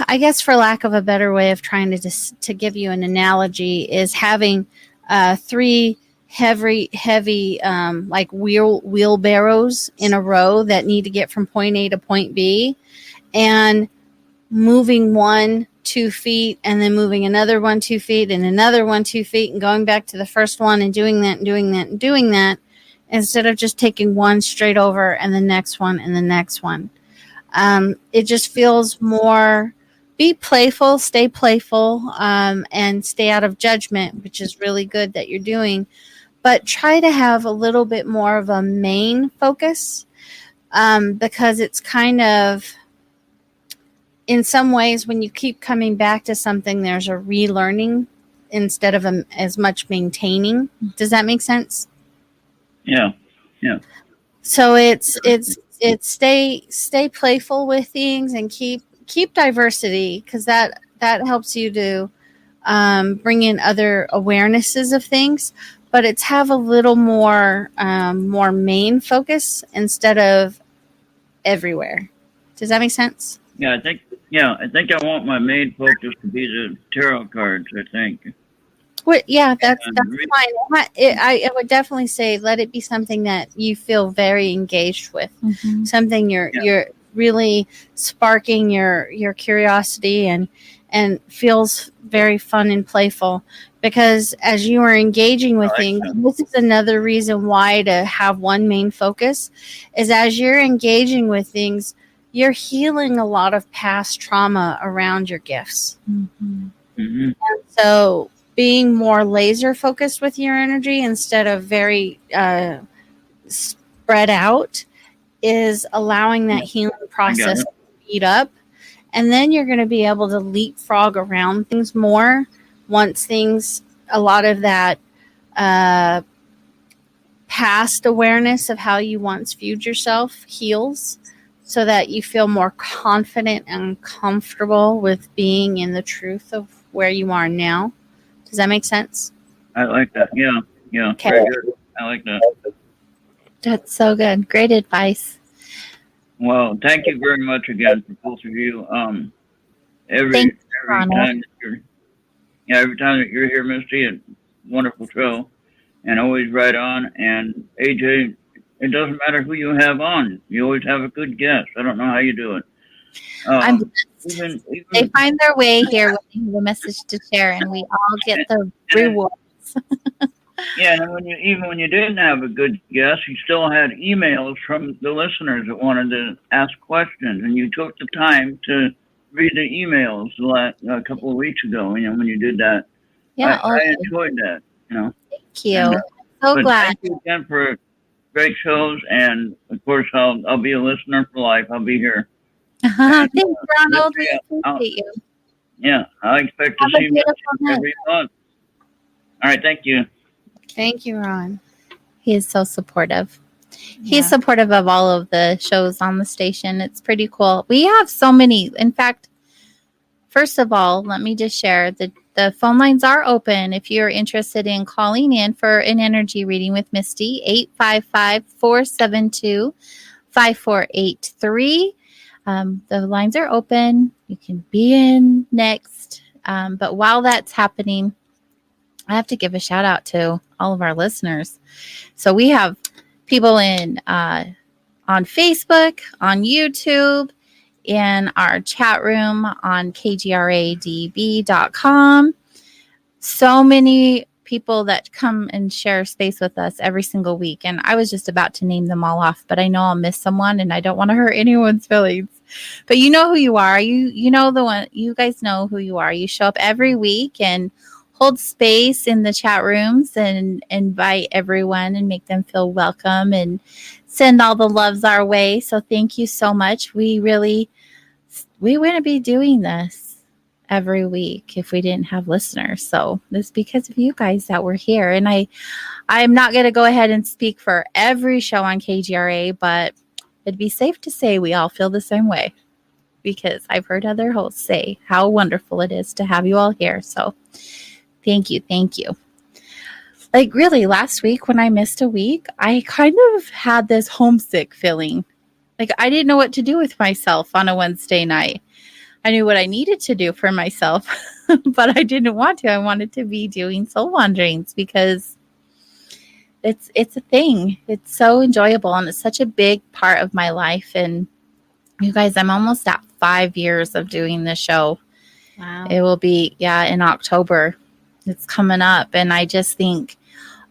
I guess, for lack of a better way of trying to give you an analogy, is having 3 heavy like wheelbarrows in a row that need to get from point A to point B, and moving one 2 feet and then moving another one 2 feet and another one 2 feet and going back to the first one and doing that and doing that and doing that, instead of just taking one straight over and the next one and the next one. It just feels more, be playful, stay playful, and stay out of judgment, which is really good that you're doing, but try to have a little bit more of a main focus, because it's kind of, in some ways, when you keep coming back to something, there's a relearning instead of as much maintaining. Does that make sense? Yeah. So it's stay playful with things and keep diversity, because that helps you to bring in other awarenesses of things. But it's have a little more main focus instead of everywhere. Does that make sense? Yeah, I think I want my main focus to be the tarot cards, I think. Well, yeah, that's fine. I would definitely say let it be something that you feel very engaged with, something you're really sparking your curiosity and feels very fun and playful. Because as you are engaging with things, this is another reason why to have one main focus, is as you're engaging with things, you're healing a lot of past trauma around your gifts. And so being more laser focused with your energy instead of very spread out is allowing that healing process to speed up. And then you're going to be able to leapfrog around things more once a lot of that past awareness of how you once viewed yourself heals, so that you feel more confident and comfortable with being in the truth of where you are now. Does that make sense? I like that. Yeah. Okay. Very good. I like that. That's so good. Great advice. Well, thank you very much again for both of you. Every Thanks, time Ronald. every time that you're here, Misty, it's a wonderful show, and always right on. And AJ, it doesn't matter who you have on, you always have a good guest. I don't know how you do it. I'm blessed. They find their way here when they have a message to share, and we all get the rewards. Yeah, and when you didn't have a good guest, you still had emails from the listeners that wanted to ask questions, and you took the time to read the emails a couple of weeks ago. When you did that, Yeah, I enjoyed that. Thank you. So glad. Thank you again for great shows, and of course, I'll be a listener for life. I'll be here. Thanks, Ronald. We appreciate you. Yeah, I expect to see you every month. All right, thank you. Thank you, Ron. He is so supportive. Yeah. He's supportive of all of the shows on the station. It's pretty cool. We have so many. In fact, first of all, let me just share that the phone lines are open if you're interested in calling in for an energy reading with Misty. 855-472-5483. The lines are open. You can be in next. But while that's happening, I have to give a shout out to all of our listeners. So we have people on Facebook, on YouTube, in our chat room on kgradb.com. So many people that come and share space with us every single week. And I was just about to name them all off, but I know I'll miss someone and I don't want to hurt anyone's feelings. But you know who you are. You know the one. You guys know who you are. You show up every week and hold space in the chat rooms and invite everyone and make them feel welcome and send all the loves our way. So thank you so much. We wouldn't be doing this every week if we didn't have listeners. So it's because of you guys that we're here. And I'm not going to go ahead and speak for every show on KGRA, but it'd be safe to say we all feel the same way, because I've heard other hosts say how wonderful it is to have you all here. So thank you. Like really, last week when I missed a week, I kind of had this homesick feeling. Like I didn't know what to do with myself on a Wednesday night. I knew what I needed to do for myself, but I didn't want to. I wanted to be doing soul wanderings because it's a thing. It's so enjoyable and it's such a big part of my life. And you guys, I'm almost at 5 years of doing this show. Wow. It will be, in October. It's coming up. And I just think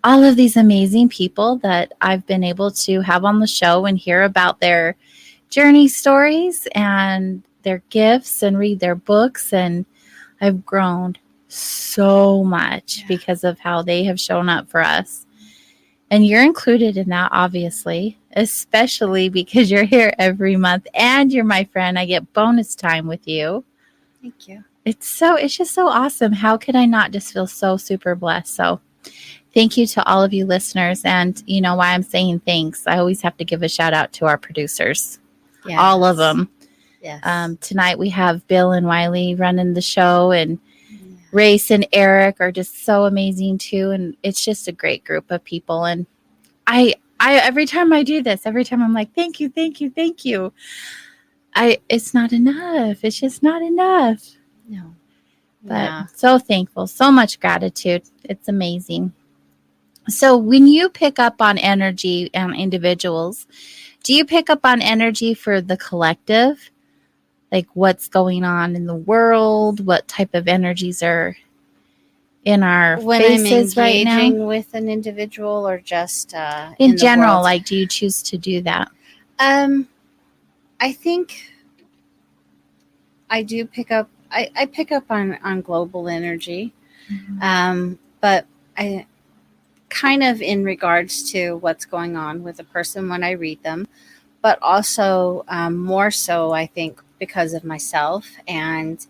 all of these amazing people that I've been able to have on the show and hear about their journey stories and their gifts and read their books. And I've grown so much because of how they have shown up for us. And you're included in that, obviously, especially because you're here every month and you're my friend. I get bonus time with you. Thank you. It's just so awesome. How could I not just feel so super blessed? So thank you to all of you listeners. And you know why I'm saying thanks. I always have to give a shout out to our producers, all of them. Yes. Tonight we have Bill and Wiley running the show, and Race and Eric are just so amazing too. And it's just a great group of people. And I every time I do this, every time I'm like, thank you. It's not enough. It's just not enough. No. But so thankful, so much gratitude. It's amazing. So when you pick up on energy and individuals, do you pick up on energy for the collective? Like what's going on in the world? What type of energies are in our faces right now? When I'm engaging with an individual or just in general, like do you choose to do that? I think I do pick up. I pick up on global energy, but I kind of in regards to what's going on with a person when I read them. but also more so, I think, because of myself. And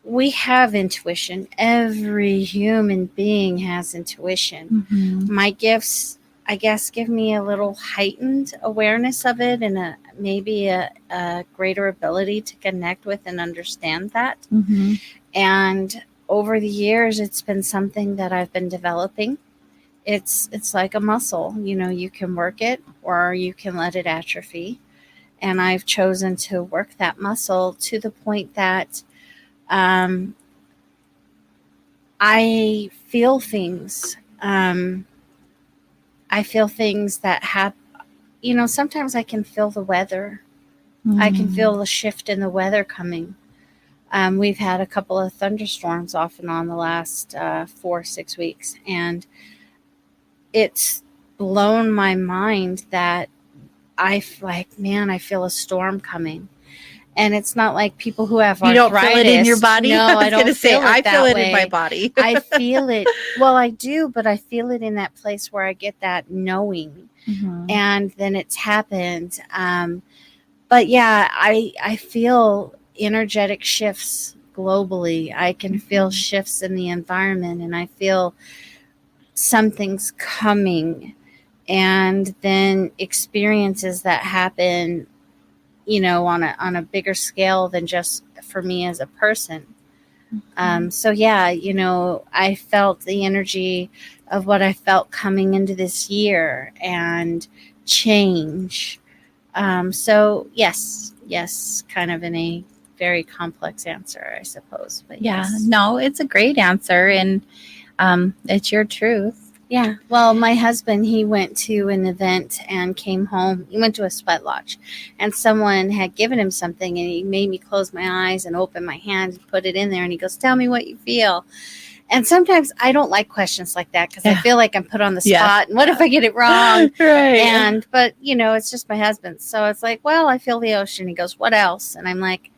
we have intuition. Every human being has intuition. Mm-hmm. My gifts, I guess, give me a little heightened awareness of it, and maybe a greater ability to connect with and understand that. Mm-hmm. And over the years, it's been something that I've been developing. It's like a muscle. You can work it or you can let it atrophy. And I've chosen to work that muscle to the point that I feel things. I feel things that have, sometimes I can feel the weather. Mm-hmm. I can feel the shift in the weather coming. We've had a couple of thunderstorms off and on the last 4-6 weeks. And it's blown my mind that I feel a storm coming. And it's not like people who have arthritis. You don't feel it in your body? No, I don't feel it I feel it way. in my body. I feel it. Well, I do, but I feel it in that place where I get that knowing. Mm-hmm. And then it's happened. But yeah, I feel energetic shifts globally. I can feel shifts in the environment, and I feel something's coming. And then experiences that happen, on a bigger scale than just for me as a person. Mm-hmm. So yeah, I felt the energy of what I felt coming into this year and change. So yes, kind of in a very complex answer, I suppose. But Yeah, yes. no, it's a great answer, and it's your truth. Yeah. Well, my husband, he went to an event and came home. He went to a sweat lodge, and someone had given him something, and he made me close my eyes and open my hand and put it in there. And he goes, "Tell me what you feel." And sometimes I don't like questions like that because I feel like I'm put on the spot. And what if I get it wrong? Right. But it's just my husband. So it's like, well, I feel the ocean. He goes, "What else?" And I'm like,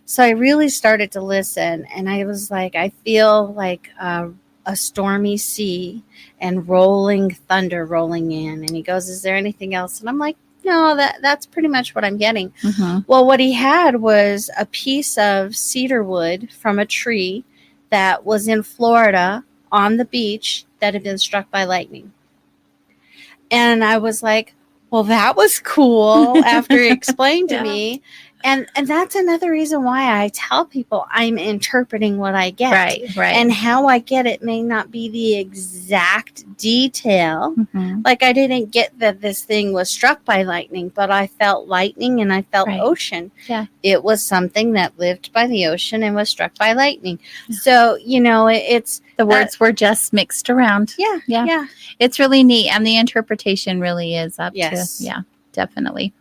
so I really started to listen. And I was like, I feel like a stormy sea and rolling thunder rolling in. And he goes, "Is there anything else?" And I'm like, no, that's pretty much what I'm getting. Mm-hmm. Well, what he had was a piece of cedar wood from a tree that was in Florida on the beach that had been struck by lightning. And I was like, well, that was cool after he explained to me. And that's another reason why I tell people I'm interpreting what I get. Right. And how I get it may not be the exact detail. Mm-hmm. Like I didn't get that this thing was struck by lightning, but I felt lightning and I felt ocean. Yeah. It was something that lived by the ocean and was struck by lightning. So, it's... The words were just mixed around. Yeah. It's really neat. And the interpretation really is up to. Yeah, definitely.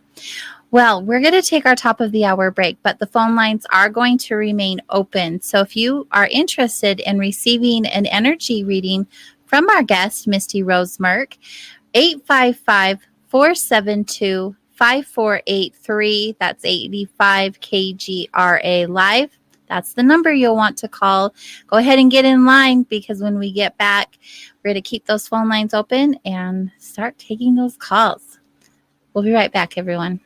Well, we're going to take our top of the hour break, but the phone lines are going to remain open. So if you are interested in receiving an energy reading from our guest, Misty Rose Merck, 855-472-5483. That's 85 KGRA Live. That's the number you'll want to call. Go ahead and get in line, because when we get back, we're going to keep those phone lines open and start taking those calls. We'll be right back, everyone.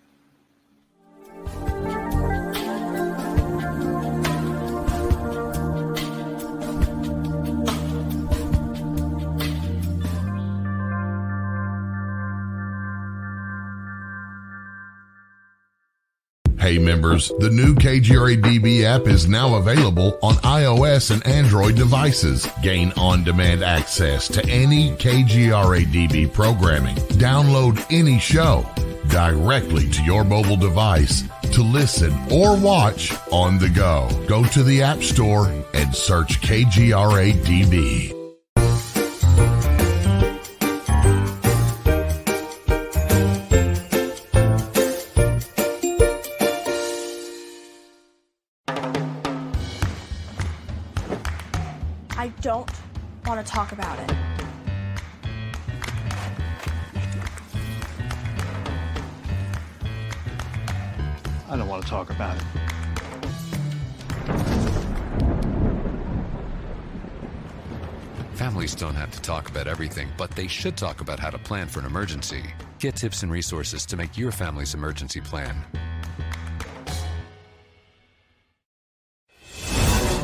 Hey members, the new KGRA DB app is now available on iOS and Android devices. Gain on-demand access to any KGRA DB programming. Download any show directly to your mobile device to listen or watch on the go. Go to the App Store and search KGRA DB. I don't want to talk about it. I don't want to talk about it. Families don't have to talk about everything, but they should talk about how to plan for an emergency. Get tips and resources to make your family's emergency plan.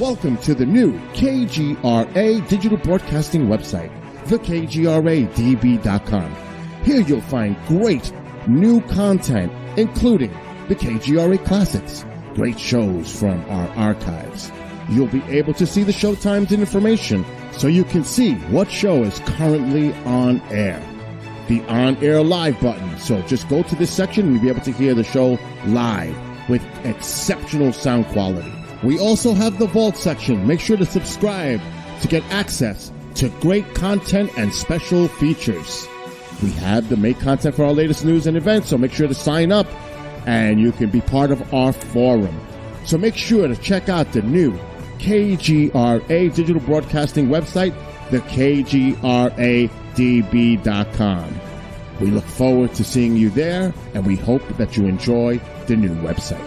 Welcome to the new KGRA digital broadcasting website, thekgradb.com. Here you'll find great new content, including the KGRA Classics, great shows from our archives. You'll be able to see the show times and information so you can see what show is currently on air. The on-air live button. So just go to this section and you'll be able to hear the show live with exceptional sound quality. We also have the Vault section. Make sure to subscribe to get access to great content and special features. We have the make content for our latest news and events, so make sure to sign up and you can be part of our forum. So make sure to check out the new KGRA digital broadcasting website, thekgradb.com. We look forward to seeing you there, and we hope that you enjoy the new website.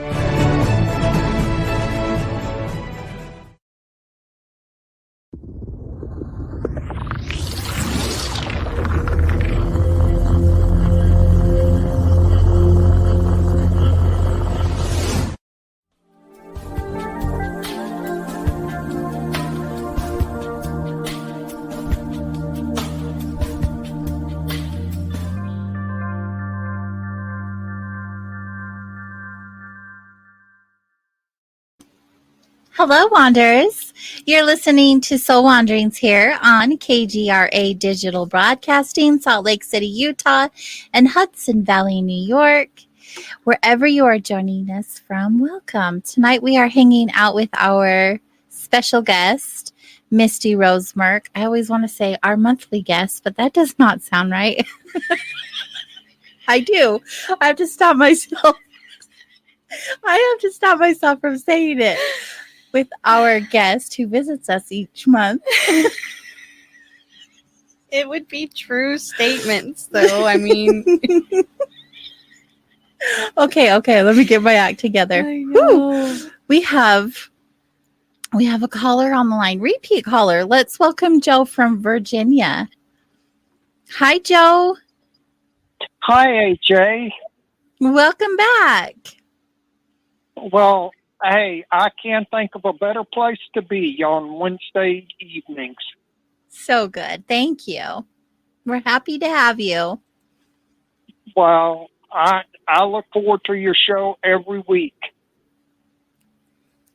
Hello, Wanderers. You're listening to Soul Wanderings here on KGRA Digital Broadcasting, Salt Lake City, Utah, and Hudson Valley, New York. Wherever you are joining us from, welcome. Tonight we are hanging out with our special guest, Misty Rose Merck. I always want to say our monthly guest, but that does not sound right. I do. I have to stop myself. From saying it. With our guest who visits us each month. It would be true statements, though. I mean, okay. Let me get my act together. I know. We have a caller on the line, repeat caller. Let's welcome Joe from Virginia. Hi, Joe. Hi, AJ. Welcome back. Well, hey, I can't think of a better place to be on Wednesday evenings. So good. Thank you. We're happy to have you. Well, I look forward to your show every week.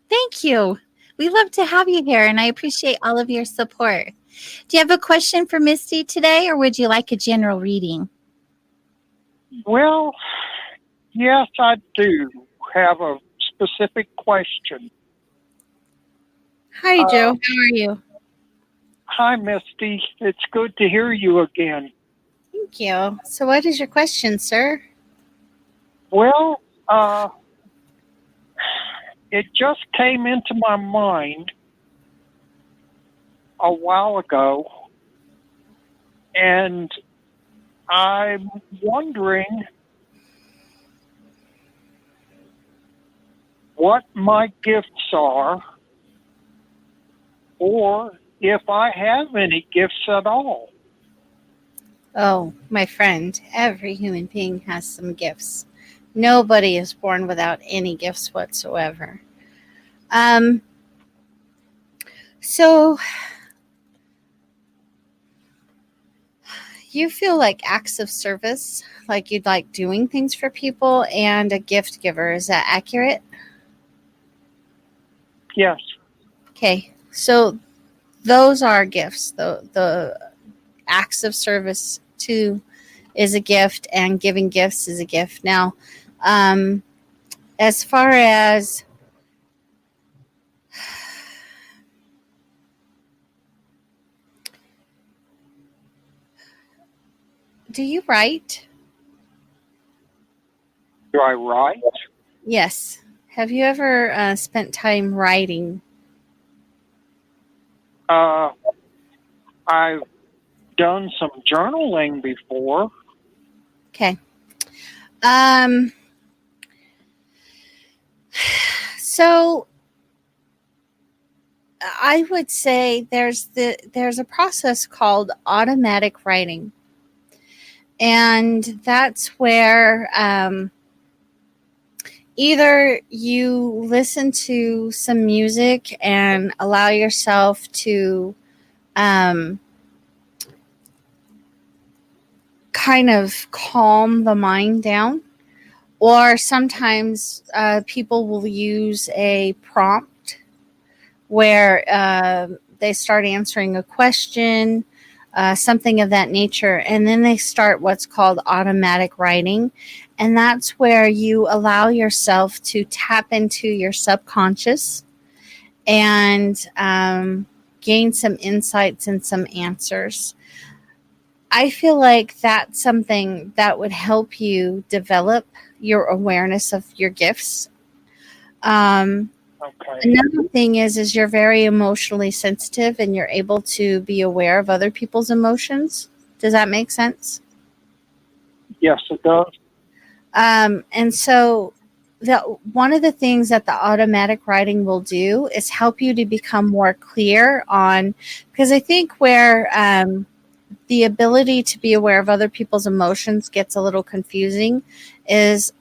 Thank you. We love to have you here, and I appreciate all of your support. Do you have a question for Misty today, or would you like a general reading? Well, yes, I do have a specific question. Hi, Joe. How are you? Hi, Misty. It's good to hear you again. Thank you. So what is your question, sir? Well, it just came into my mind a while ago, and I'm wondering what my gifts are, or if I have any gifts at all. Oh, my friend, every human being has some gifts. Nobody is born without any gifts whatsoever. So you feel like acts of service, like you'd like doing things for people, and a gift giver. Is that accurate? Yes. Okay, so those are gifts. The acts of service too is a gift, and giving gifts is a gift. Now, as far as do you write? Do I write? Yes. Have you ever spent time writing? I've done some journaling before. Okay. So I would say there's a process called automatic writing. And that's where either you listen to some music and allow yourself to kind of calm the mind down, or sometimes people will use a prompt where they start answering a question, something of that nature, and then they start what's called automatic writing. And that's where you allow yourself to tap into your subconscious and gain some insights and some answers. I feel like that's something that would help you develop your awareness of your gifts. Another thing is you're very emotionally sensitive and you're able to be aware of other people's emotions. Does that make sense? Yes, it does. And so one of the things that the automatic writing will do is help you to become more clear on, because I think where the ability to be aware of other people's emotions gets a little confusing is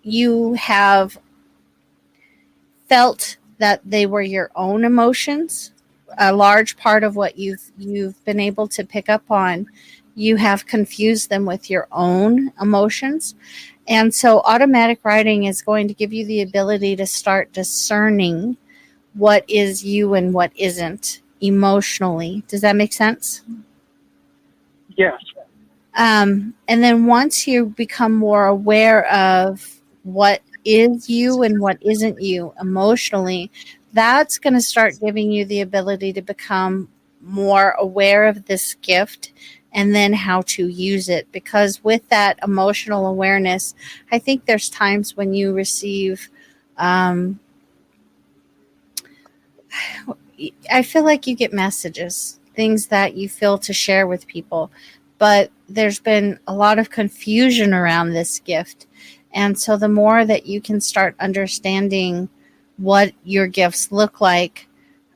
you have felt that they were your own emotions. A large part of what you've been able to pick up on, you have confused them with your own emotions. And so automatic writing is going to give you the ability to start discerning what is you and what isn't emotionally. Does that make sense? Yes. And then once you become more aware of what is you and what isn't you emotionally, that's going to start giving you the ability to become more aware of this gift and then how to use it. Because with that emotional awareness, I think there's times when you receive, I feel like you get messages, things that you feel to share with people, but there's been a lot of confusion around this gift. And so the more that you can start understanding what your gifts look like,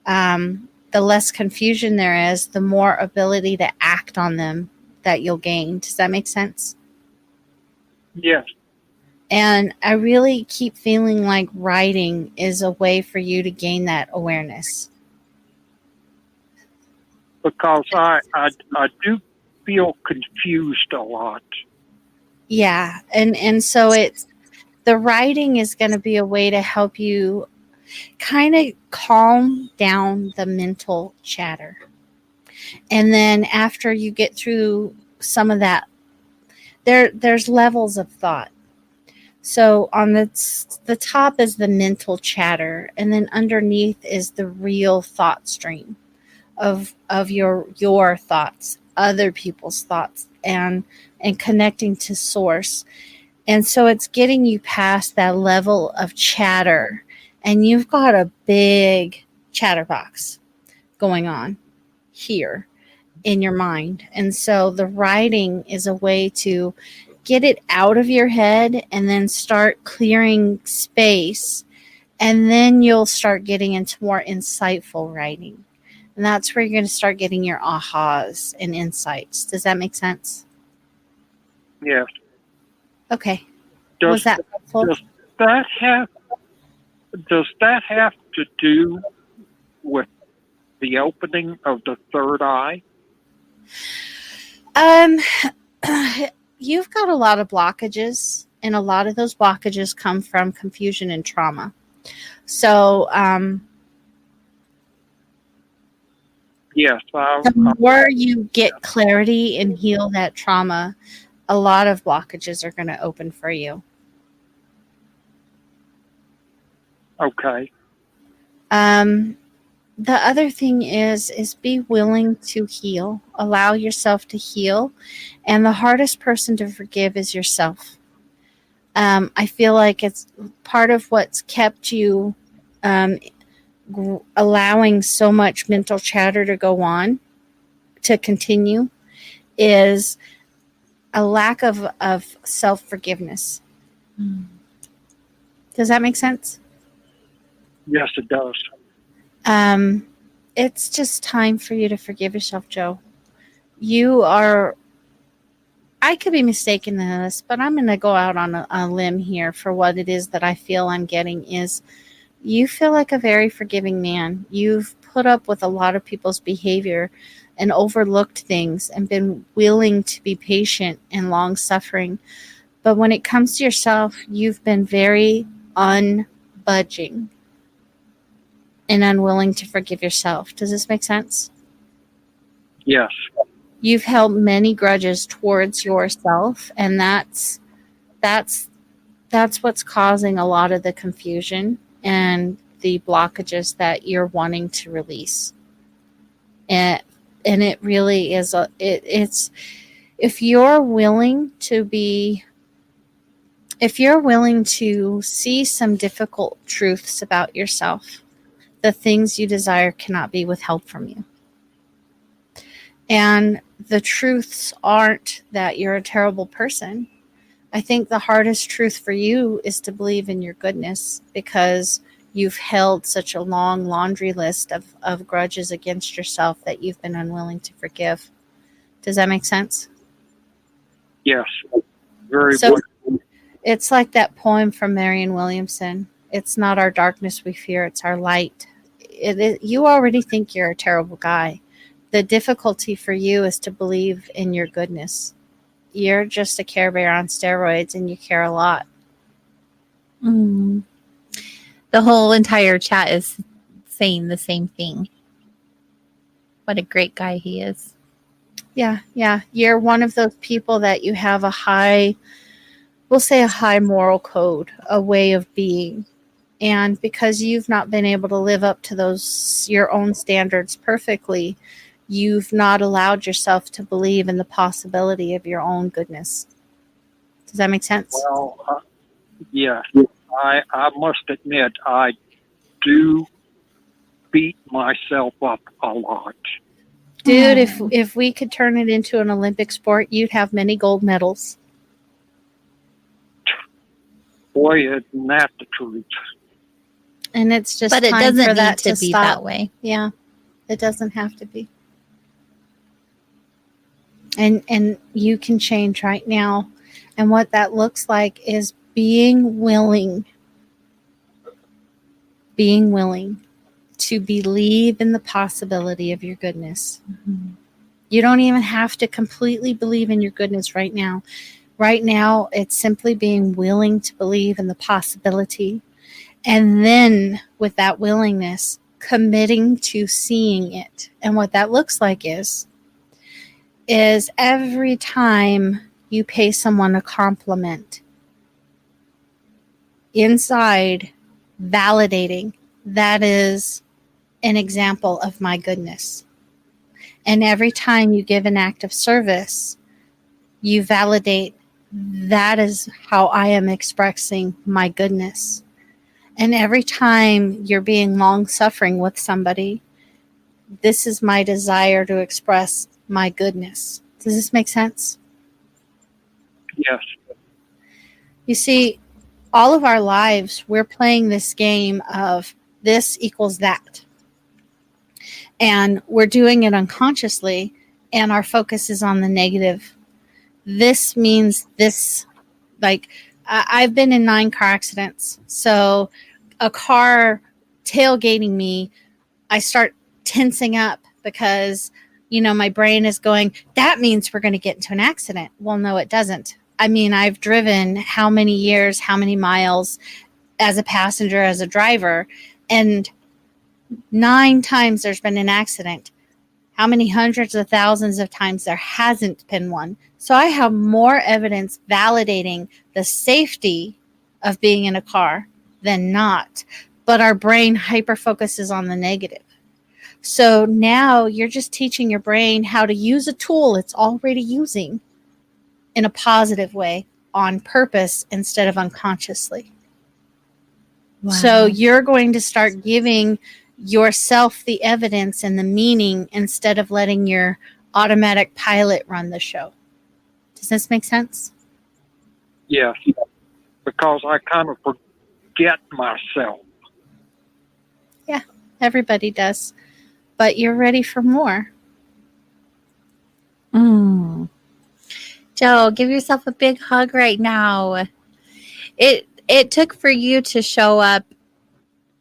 the less confusion there is, the more ability to act on them that you'll gain. Does that make sense? Yes. And I really keep feeling like writing is a way for you to gain that awareness. Because I do feel confused a lot. Yeah. And so it's, the writing is going to be a way to help you kind of calm down the mental chatter. And then after you get through some of that, there's levels of thought. So on the top is the mental chatter, and then underneath is the real thought stream of your thoughts, other people's thoughts, and connecting to source. And so it's getting you past that level of chatter, and you've got a big chatterbox going on here in your mind. And so the writing is a way to get it out of your head and then start clearing space. And then you'll start getting into more insightful writing. And that's where you're going to start getting your ahas and insights. Does that make sense? Yes. Okay. Was that helpful? Does that have to do with the opening of the third eye? You've got a lot of blockages, and a lot of those blockages come from confusion and trauma. So, yes, the more you get clarity and heal that trauma, a lot of blockages are going to open for you. Okay. The other thing is be willing to heal. Allow yourself to heal. And the hardest person to forgive is yourself. I feel like it's part of what's kept you allowing so much mental chatter to go on, to continue, is a lack of self-forgiveness. Does that make sense? Yes, it does. It's just time for you to forgive yourself, Joe. you are, I could be mistaken in this, but I'm going to go out on a limb here for what it is that I feel I'm getting is you feel like a very forgiving man. You've put up with a lot of people's behavior and overlooked things and been willing to be patient and long suffering. But when it comes to yourself, you've been very unbudging and unwilling to forgive yourself. Does this make sense? Yes. You've held many grudges towards yourself, and that's what's causing a lot of the confusion and the blockages that you're wanting to release. And it really is it's if you're willing to see some difficult truths about yourself, the things you desire cannot be withheld from you. And the truths aren't that you're a terrible person. I think the hardest truth for you is to believe in your goodness, because you've held such a long laundry list of grudges against yourself that you've been unwilling to forgive. Does that make sense? Yes. Very so much. It's like that poem from Marianne Williamson. It's not our darkness we fear, it's our light. You already think you're a terrible guy. The difficulty for you is to believe in your goodness. You're just a Care Bear on steroids, and you care a lot. The whole entire chat is saying the same thing. What a great guy he is. Yeah. You're one of those people that you have a high moral code, a way of being. And because you've not been able to live up to those, your own standards perfectly, you've not allowed yourself to believe in the possibility of your own goodness. Does that make sense? Well, yeah. I must admit, I do beat myself up a lot. Dude, if we could turn it into an Olympic sport, you'd have many gold medals. Boy, isn't that the truth. And it's just but it time doesn't for need that to be stop. that way. Yeah, it doesn't have to be. And you can change right now. And what that looks like is being willing to believe in the possibility of your goodness. Mm-hmm. You don't even have to completely believe in your goodness right now. Right now, it's simply being willing to believe in the possibility. And then with that willingness, committing to seeing it. And what that looks like is every time you pay someone a compliment, inside validating, that is an example of my goodness. And every time you give an act of service, you validate, that is how I am expressing my goodness. And every time you're being long-suffering with somebody, this is my desire to express my goodness. Does this make sense? Yes. You see, all of our lives, we're playing this game of this equals that. And we're doing it unconsciously, and our focus is on the negative. This means this, like, I've been in 9 car accidents. So a car tailgating me, I start tensing up because, my brain is going, that means we're going to get into an accident. Well, no, it doesn't. I mean, I've driven how many years, how many miles as a passenger, as a driver, and 9 times there's been an accident. How many hundreds of thousands of times there hasn't been one? So I have more evidence validating the safety of being in a car than not. But our brain hyper-focuses on the negative. So now you're just teaching your brain how to use a tool it's already using in a positive way, on purpose instead of unconsciously. Wow. So you're going to start giving yourself the evidence and the meaning instead of letting your automatic pilot run the show. Does this make sense? Yes, because I kind of forget myself. Yeah, everybody does. But you're ready for more. Joe, give yourself a big hug right now. It took for you to show up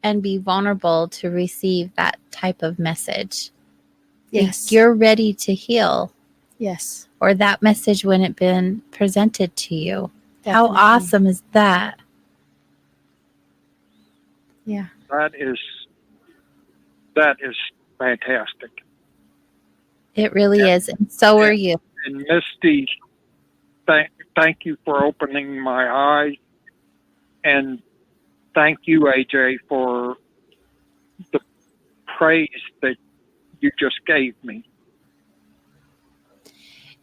and be vulnerable to receive that type of message. Yes. You're ready to heal. Yes. Or that message wouldn't have been presented to you. Definitely. How awesome is that? Yeah. That is fantastic. It really is. And so are you. And Misty, thank you for opening my eyes. And thank you, AJ, for the praise that you just gave me.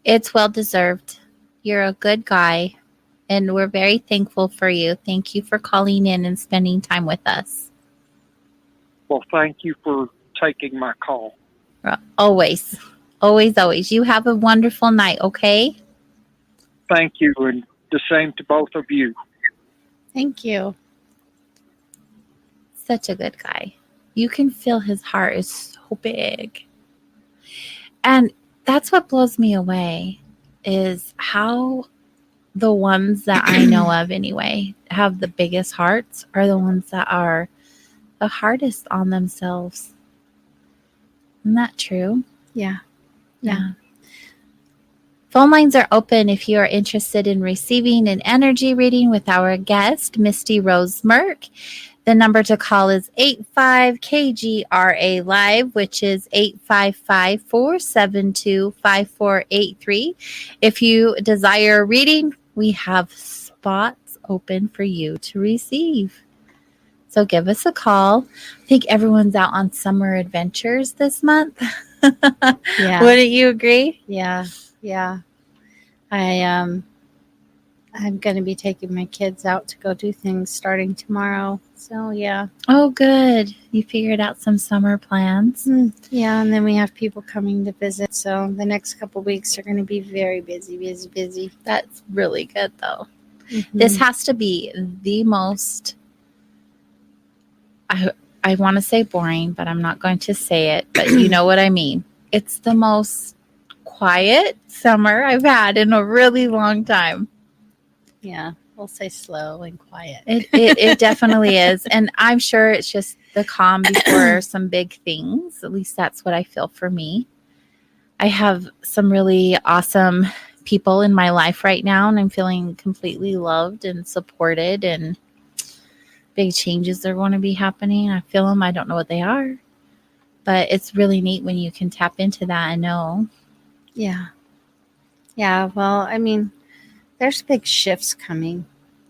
It's well deserved. You're a good guy, and we're very thankful for you. Thank you for calling in and spending time with us. Well, thank you for taking my call. Always. Always, always. You have a wonderful night, okay? Thank you, and the same to both of you. Thank you. Such a good guy. You can feel his heart is so big. And that's what blows me away is how the ones that I know of anyway have the biggest hearts are the ones that are the hardest on themselves. Isn't that true? Yeah. Yeah. Phone lines are open if you are interested in receiving an energy reading with our guest, Misty Rose Merck. The number to call is 85-KGRA Live, which is 855-472-5483. If you desire a reading, we have spots open for you to receive. So give us a call. I think everyone's out on summer adventures this month. Yeah. Wouldn't you agree? Yeah. Yeah. I'm going to be taking my kids out to go do things starting tomorrow. So, yeah. Oh, good. You figured out some summer plans. Yeah, and then we have people coming to visit. So the next couple weeks are going to be very busy. That's really good, though. This has to be the most, I want to say boring, but I'm not going to say it, but you know what I mean. It's the most quiet summer I've had in a really long time. Yeah, we'll say slow and quiet. It definitely is. And I'm sure it's just the calm before some big things. At least that's what I feel for me. I have some really awesome people in my life right now, and I'm feeling completely loved and supported, and big changes are going to be happening. I feel them. I don't know what they are, but it's really neat when you can tap into that and know. Yeah. Yeah, well, I mean, there's big shifts coming.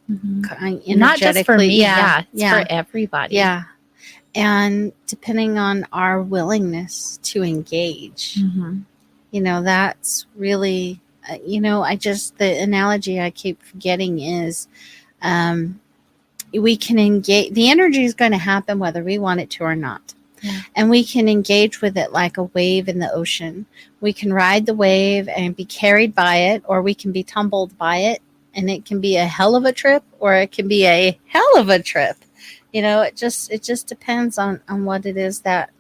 Not just for me. Yeah. It's for everybody. Yeah. And depending on our willingness to engage, that's really, the analogy I keep forgetting is we can engage. The energy is going to happen whether we want it to or not. Yeah. And we can engage with it like a wave in the ocean. We can ride the wave and be carried by it, or we can be tumbled by it. And it can be a hell of a trip, or it can be a hell of a trip. It just depends on what it is that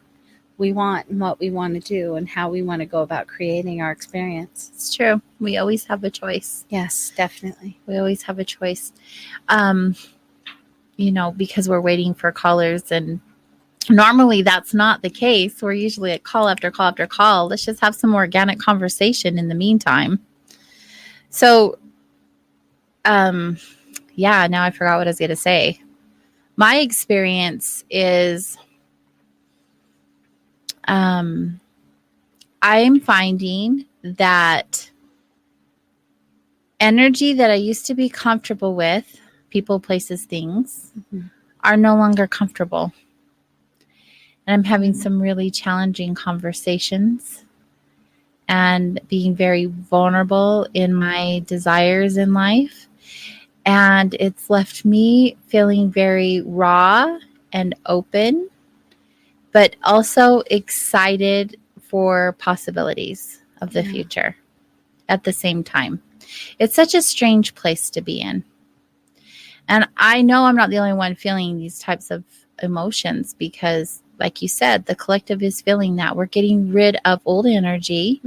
we want and what we want to do and how we want to go about creating our experience. It's true. We always have a choice. Yes, definitely. We always have a choice. Because we're waiting for callers, and normally that's not the case. We're usually at call after call after call. Let's just have some organic conversation in the meantime. So, now I forgot what I was going to say. My experience is, I'm finding that energy that I used to be comfortable with, people, places, things, are no longer comfortable. And I'm having some really challenging conversations and being very vulnerable in my desires in life. And it's left me feeling very raw and open, but also excited for possibilities of the future at the same time. It's such a strange place to be in. And I know I'm not the only one feeling these types of emotions because, like you said, the collective is feeling that we're getting rid of old energy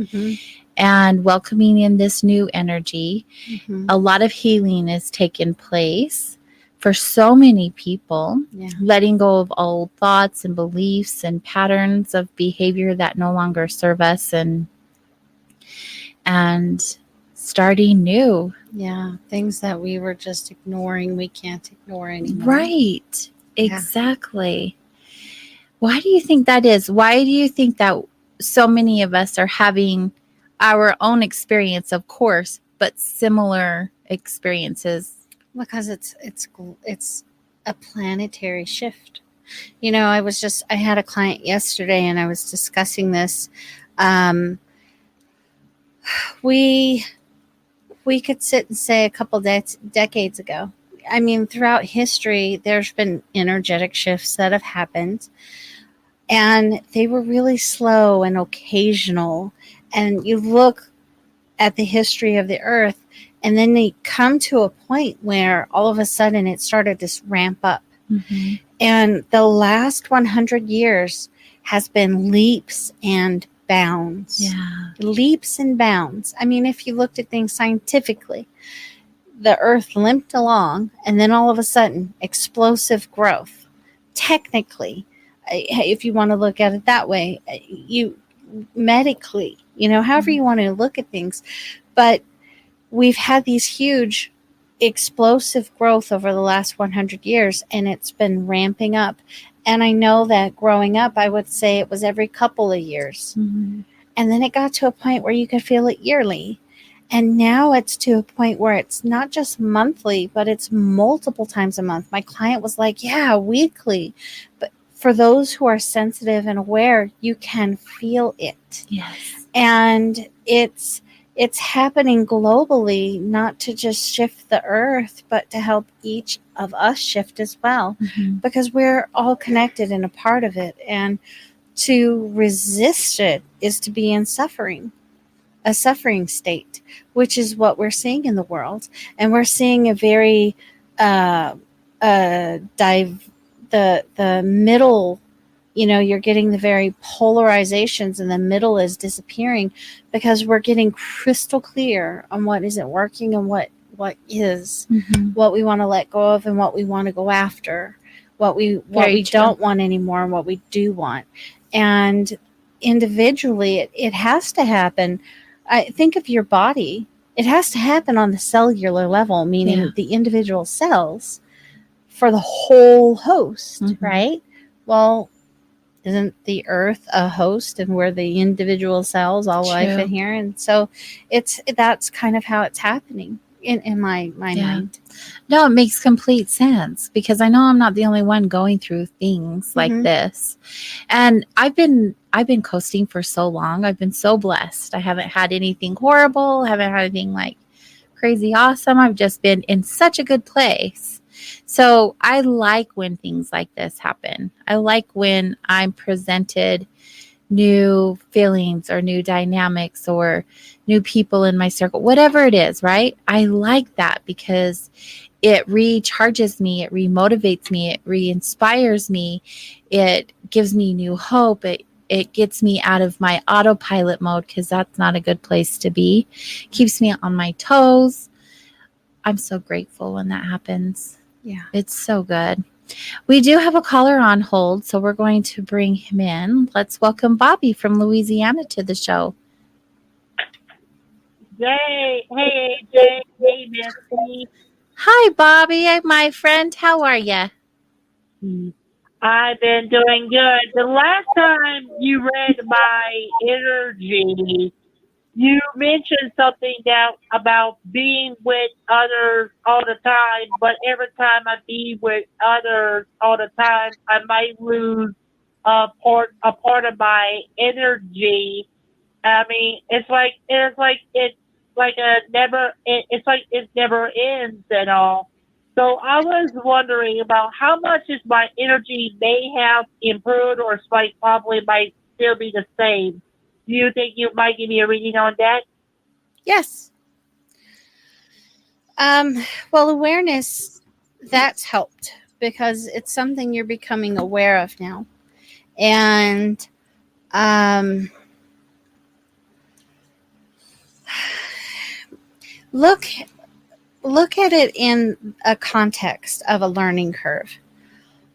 and welcoming in this new energy. Mm-hmm. A lot of healing is taking place for so many people, letting go of old thoughts and beliefs and patterns of behavior that no longer serve us, and starting new. Yeah, things that we were just ignoring, we can't ignore anymore. Right. Exactly. Why do you think that is? Why do you think that so many of us are having our own experience, of course, but similar experiences? Because it's a planetary shift. You know, I had a client yesterday and I was discussing this. We could sit and say a couple decades ago. I mean, throughout history, there's been energetic shifts that have happened, and they were really slow and occasional. And you look at the history of the earth, and then they come to a point where all of a sudden it started to ramp up. Mm-hmm. And the last 100 years has been leaps and bounds. Yeah. Leaps and bounds. I mean, if you looked at things scientifically, the earth limped along, and then all of a sudden, explosive growth. Technically, if you want to look at it that way, medically, however you want to look at things. But we've had these huge explosive growth over the last 100 years, and it's been ramping up. And I know that growing up, I would say it was every couple of years. Mm-hmm. And then it got to a point where you could feel it yearly. And now it's to a point where it's not just monthly, but it's multiple times a month. My client was like, yeah, weekly. But for those who are sensitive and aware, you can feel it. Yes. And it's happening globally, not to just shift the earth, but to help each of us shift as well, Mm-hmm. because we're all connected and a part of it. And to resist it is to be in suffering, a suffering state, which is what we're seeing in the world. And we're seeing a very the middle, you're getting the very polarizations, and the middle is disappearing, because we're getting crystal clear on what isn't working and what is, Mm-hmm. what we want to let go of and what we want to go after, what we don't want anymore and what we do want. And individually, it has to happen. I think of your body. It has to happen on the cellular level, meaning the individual cells, for the whole host, Mm-hmm. right? Well, isn't the earth a host, and we're the individual cells, all life in here? And so that's kind of how it's happening in my mind. No, it makes complete sense, because I know I'm not the only one going through things like Mm-hmm. this. And I've been coasting for so long. I've been so blessed. I haven't had anything horrible, haven't had anything like crazy awesome. I've just been in such a good place. So I like when things like this happen. I like when I'm presented new feelings or new dynamics or new people in my circle, whatever it is, right? I like that, because it recharges me, it remotivates me, it re-inspires me, it gives me new hope, it gets me out of my autopilot mode, because that's not a good place to be. Keeps me on my toes. I'm so grateful when that happens. Yeah. It's so good. We do have a caller on hold, so we're going to bring him in. Let's welcome Bobby from Louisiana to the show. Hey, AJ. Hey, Misty. Hi, Bobby, my friend. How are you? I've been doing good. The last time you read my energy, you mentioned something about being with others all the time, but every time I be with others all the time, I might lose a part of my energy. I mean, it's like it never ends at all. So I was wondering about how much is my energy may have improved, or probably might still be the same. Do you think you might give me a reading on that? Yes. Well, awareness, that's helped, because it's something you're becoming aware of now. And look at it in a context of a learning curve.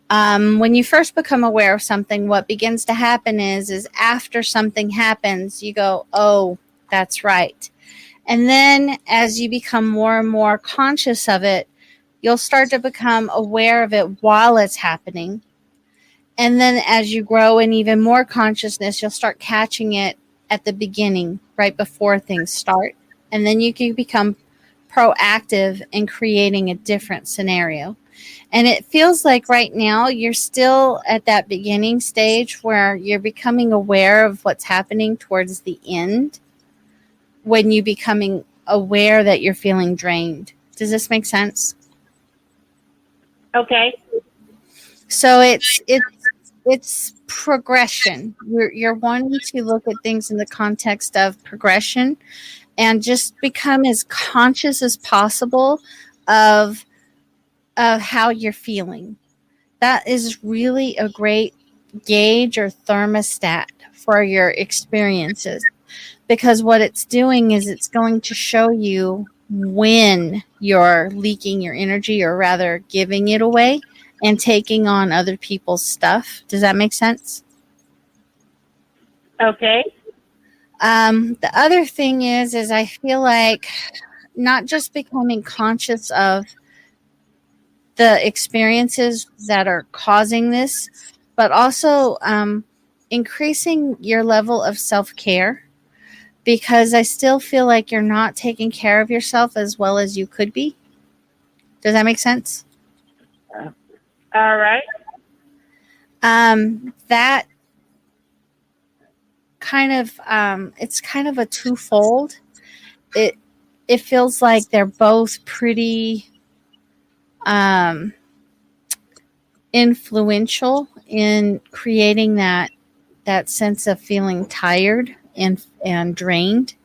When you first become aware of something, what begins to happen is after something happens, you go, oh, that's right. And then as you become more and more conscious of it, you'll start to become aware of it while it's happening. And then as you grow in even more consciousness, you'll start catching it at the beginning, right before things start. And then you can become proactive in creating a different scenario. And it feels like right now you're still at that beginning stage where you're becoming aware of what's happening towards the end, when you becoming aware that you're feeling drained. Does this make sense? Okay. So it's progression. You're wanting to look at things in the context of progression and just become as conscious as possible of how you're feeling. That is really a great gauge or thermostat for your experiences, because what it's doing is it's going to show you when you're leaking your energy, or rather giving it away and taking on other people's stuff. Does that make sense? Okay. The other thing is I feel like not just becoming conscious of the experiences that are causing this, but also increasing your level of self-care, because I still feel like you're not taking care of yourself as well as you could be. Does that make sense? All right. That kind of it's kind of a twofold. It feels like they're both pretty influential in creating that sense of feeling tired and drained.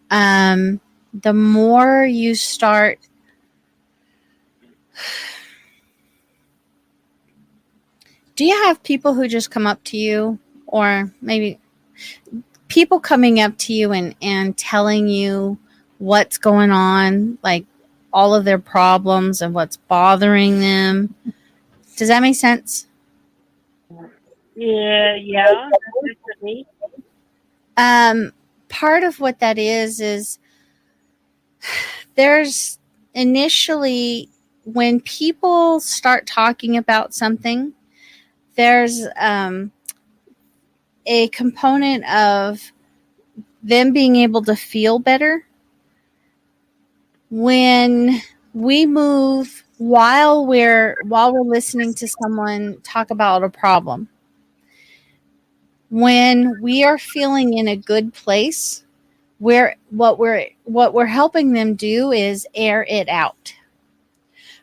The more you start do you have people who just come up to you, or maybe people coming up to you and telling you what's going on, like all of their problems and what's bothering them? Does that make sense? Yeah. Definitely. Part of what that is there's initially, when people start talking about something, there's a component of them being able to feel better. When we move while we're listening to someone talk about a problem, when we are feeling in a good place, what we're helping them do is air it out.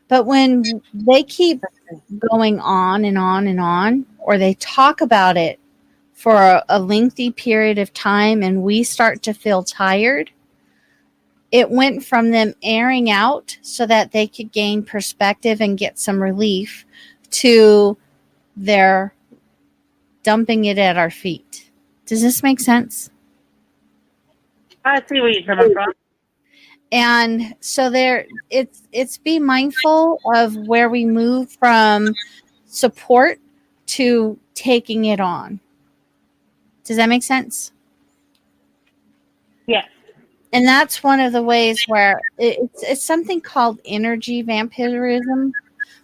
But when they keep going on and on and on, or they talk about it for a lengthy period of time, and we start to feel tired, it went from them airing out so that they could gain perspective and get some relief, to their dumping it at our feet. Does this make sense? I see where you're coming from. And so it's be mindful of where we move from support to taking it on. Does that make sense? Yes. And that's one of the ways where it's something called energy vampirism,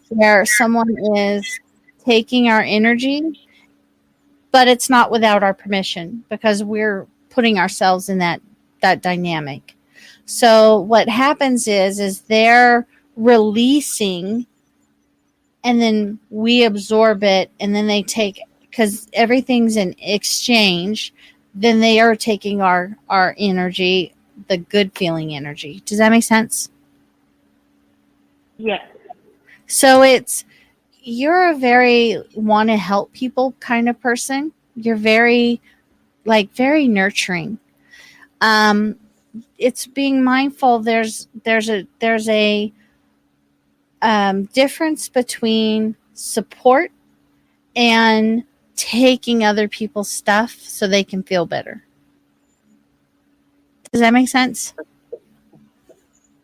where someone is taking our energy, but it's not without our permission, because we're putting ourselves in that dynamic. So what happens is they're releasing, and then we absorb it, and then they take, because everything's in exchange, then they are taking our energy, the good feeling energy. Does that make sense? Yes. So you're a very want to help people kind of person. You're very nurturing. It's being mindful. There's a difference between support and taking other people's stuff so they can feel better. Does that make sense?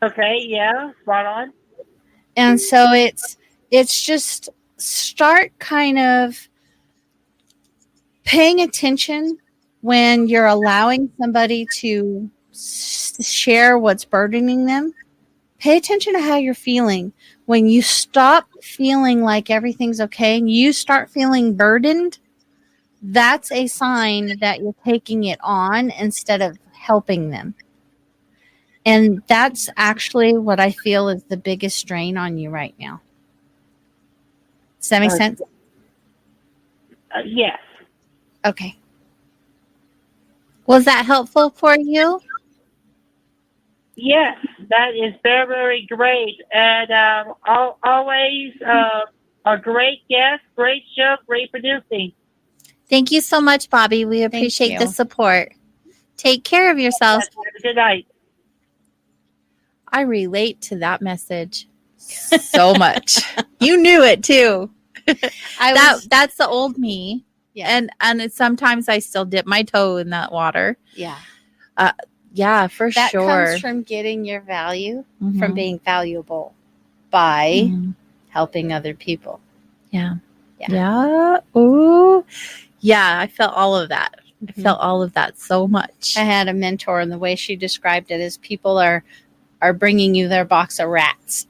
Okay, yeah, spot on. And so it's just start kind of paying attention when you're allowing somebody to share what's burdening them. Pay attention to how you're feeling. When you stop feeling like everything's okay and you start feeling burdened, that's a sign that you're taking it on instead of helping them. And that's actually what I feel is the biggest strain on you right now. Does that make sense? Yes. Okay. Was that helpful for you? Yes, that is very, very great. And always a great guest, great show, great producing. Thank you so much, Bobby. We appreciate the support. Take care of yourself. Yes, have a good night. I relate to that message so much. You knew it too. That's the old me. Yeah. And sometimes I still dip my toe in that water. Yeah. Yeah, for that sure. That comes from getting your value from being valuable by helping other people. Yeah. Yeah. Ooh. Yeah, I felt all of that. I felt all of that so much. I had a mentor, and the way she described it is people are bringing you their box of rats.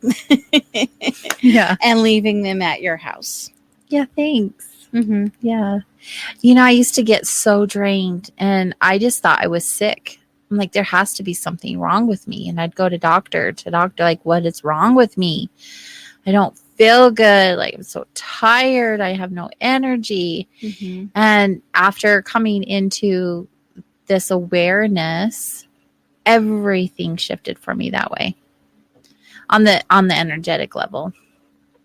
Yeah. And leaving them at your house. Yeah, thanks. Mm-hmm. Yeah. You know, I used to get so drained, and I just thought I was sick. I'm like, there has to be something wrong with me. And I'd go to doctor, like, what is wrong with me? I don't feel good. Like, I'm so tired. I have no energy. Mm-hmm. And after coming into this awareness, everything shifted for me that way on the energetic level.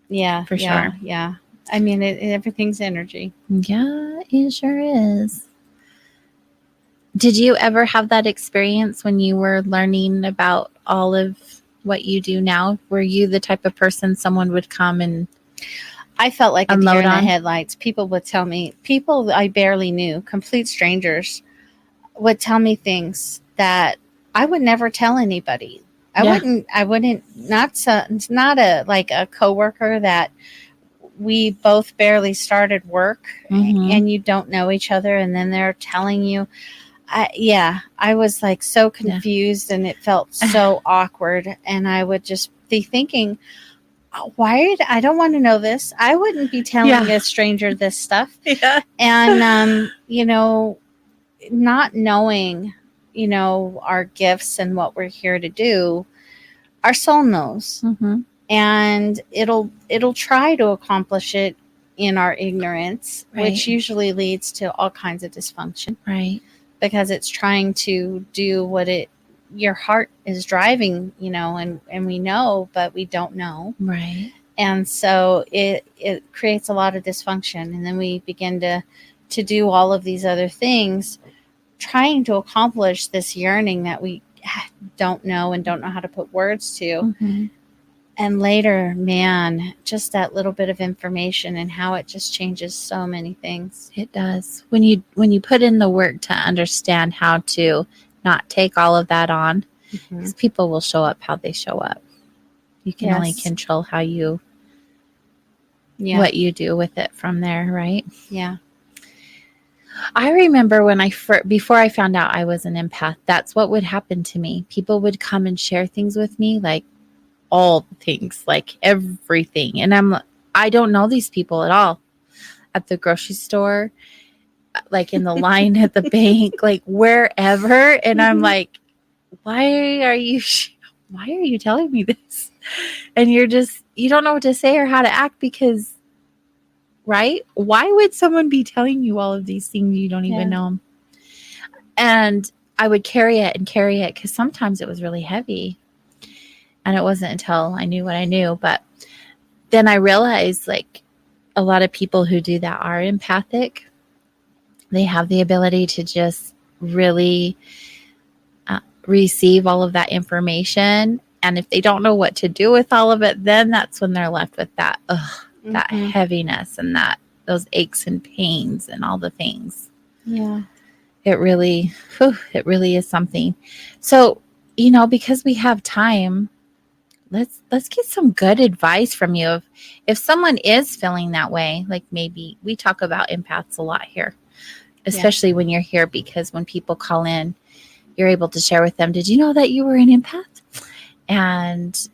Yeah, for sure. Yeah. I mean, everything's energy. Yeah, it sure is. Did you ever have that experience when you were learning about all of what you do now? Were you the type of person someone would come and I felt like a deer in the on headlights. People would tell me, people I barely knew, complete strangers, would tell me things that I would never tell anybody. I wouldn't, not a coworker that we both barely started work and you don't know each other. And then they're telling you, I was like so confused and it felt so awkward. And I would just be thinking, I don't want to know this. I wouldn't be telling a stranger this stuff. Yeah. And, not knowing, our gifts and what we're here to do, our soul knows. Mm-hmm. And it'll try to accomplish it in our ignorance, which usually leads to all kinds of dysfunction. Right. Because it's trying to do what your heart is driving, and we know, but we don't know. Right. And so it creates a lot of dysfunction. And then we begin to do all of these other things, trying to accomplish this yearning that we don't know and don't know how to put words to. Mm-hmm. And later, man, just that little bit of information and how it just changes so many things. It does. When you put in the work to understand how to not take all of that on, because people will show up how they show up. You can only control how what you do with it from there, right? Yeah. I remember when before I found out I was an empath, that's what would happen to me. People would come and share things with me, like all the things, like everything. And I don't know these people at all. At the grocery store, like in the line at the bank, like wherever. And I'm like, why are you telling me this? And you don't know what to say or how to act because, right? Why would someone be telling you all of these things you don't even know? And I would carry it because sometimes it was really heavy. And it wasn't until I knew what I knew. But then I realized, like, a lot of people who do that are empathic. They have the ability to just really receive all of that information. And if they don't know what to do with all of it, then that's when they're left with that, that heaviness and those aches and pains and all the things. Yeah. It really is something. So, because we have time, let's get some good advice from you. If someone is feeling that way, like maybe we talk about empaths a lot here, especially when you're here, because when people call in, you're able to share with them, did you know that you were an empath? And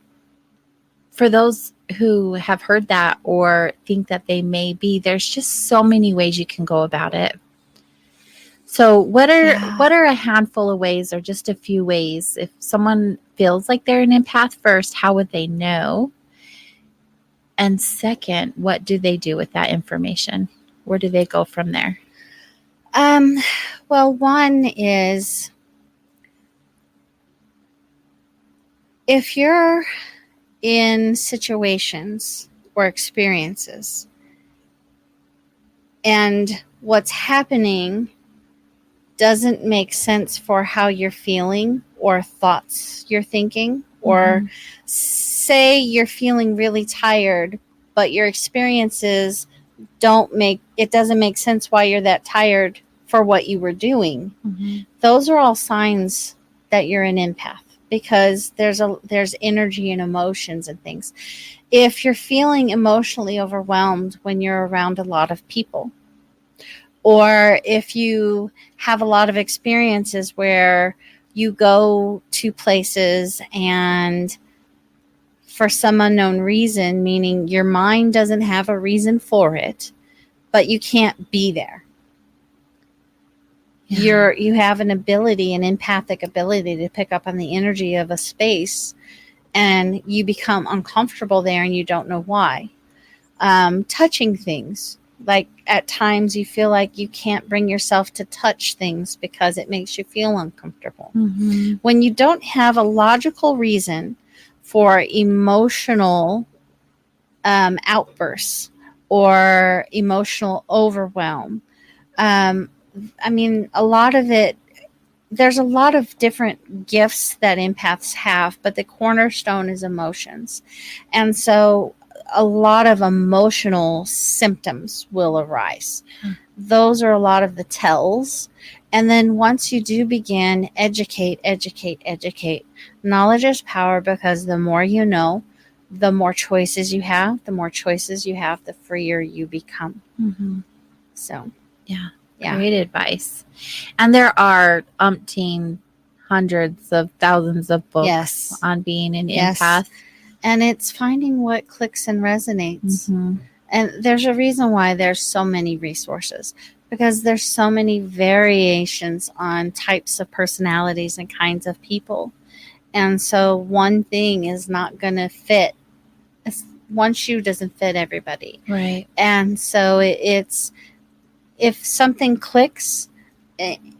for those who have heard that or think that they may be, there's just so many ways you can go about it. So what are a handful of ways, or just a few ways, if someone feels like they're an empath? First, how would they know? And second, what do they do with that information? Where do they go from there? Well, one is, if you're in situations or experiences and what's happening doesn't make sense for how you're feeling or thoughts you're thinking, or say you're feeling really tired, but your experiences doesn't make sense why you're that tired for what you were doing. Those are all signs that you're an empath, because there's energy and emotions and things. If you're feeling emotionally overwhelmed when you're around a lot of people, or if you have a lot of experiences where you go to places and for some unknown reason, meaning your mind doesn't have a reason for it, but you can't be there. You have an empathic ability to pick up on the energy of a space, and you become uncomfortable there and you don't know why. Touching things. Like at times you feel like you can't bring yourself to touch things because it makes you feel uncomfortable. When you don't have a logical reason for emotional outbursts or emotional overwhelm, a lot of it, there's a lot of different gifts that empaths have, but the cornerstone is emotions. And so a lot of emotional symptoms will arise. Those are a lot of the tells. And then once you do begin, educate. Knowledge is power, because the more you know, the more choices you have. The more choices you have, the freer you become. So, yeah. Great advice. And there are umpteen hundreds of thousands of books on being an empath. And it's finding what clicks and resonates. And there's a reason why there's so many resources, because there's so many variations on types of personalities and kinds of people. And so one thing is not going to fit. One shoe doesn't fit everybody. Right. And so it's, if something clicks,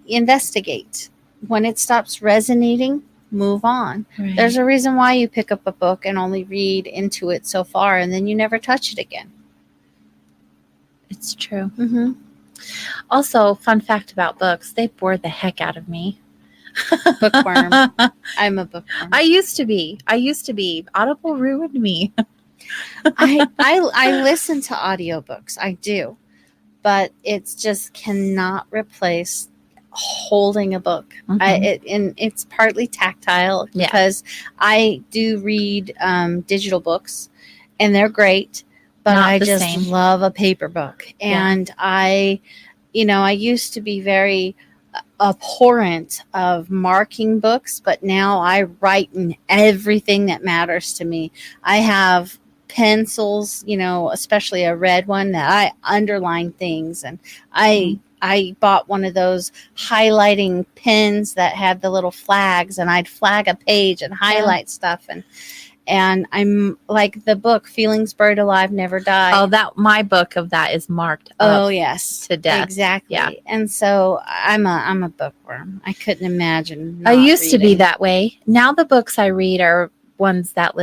investigate. When it stops resonating, move on. Right. There's a reason why you pick up a book and only read into it so far, and then you never touch it again. It's true. Also, fun fact about books, they bore the heck out of me. Bookworm. I'm a bookworm. I used to be. Audible ruined me. I listen to audiobooks. I do. But it's just cannot replace holding a book. And it's partly tactile, because I do read digital books, and they're great, but I just love a paper book. And I used to be very abhorrent of marking books, but now I write in everything that matters to me. I have pencils, especially a red one, that I underline things, and I bought one of those highlighting pens that had the little flags, and I'd flag a page and highlight stuff, and I'm like the book Feelings Buried Alive Never Die. Oh, my book of that is marked up to death. Exactly. Yeah. And so I'm a bookworm. I couldn't imagine I used to be that way. Now the books I read are ones that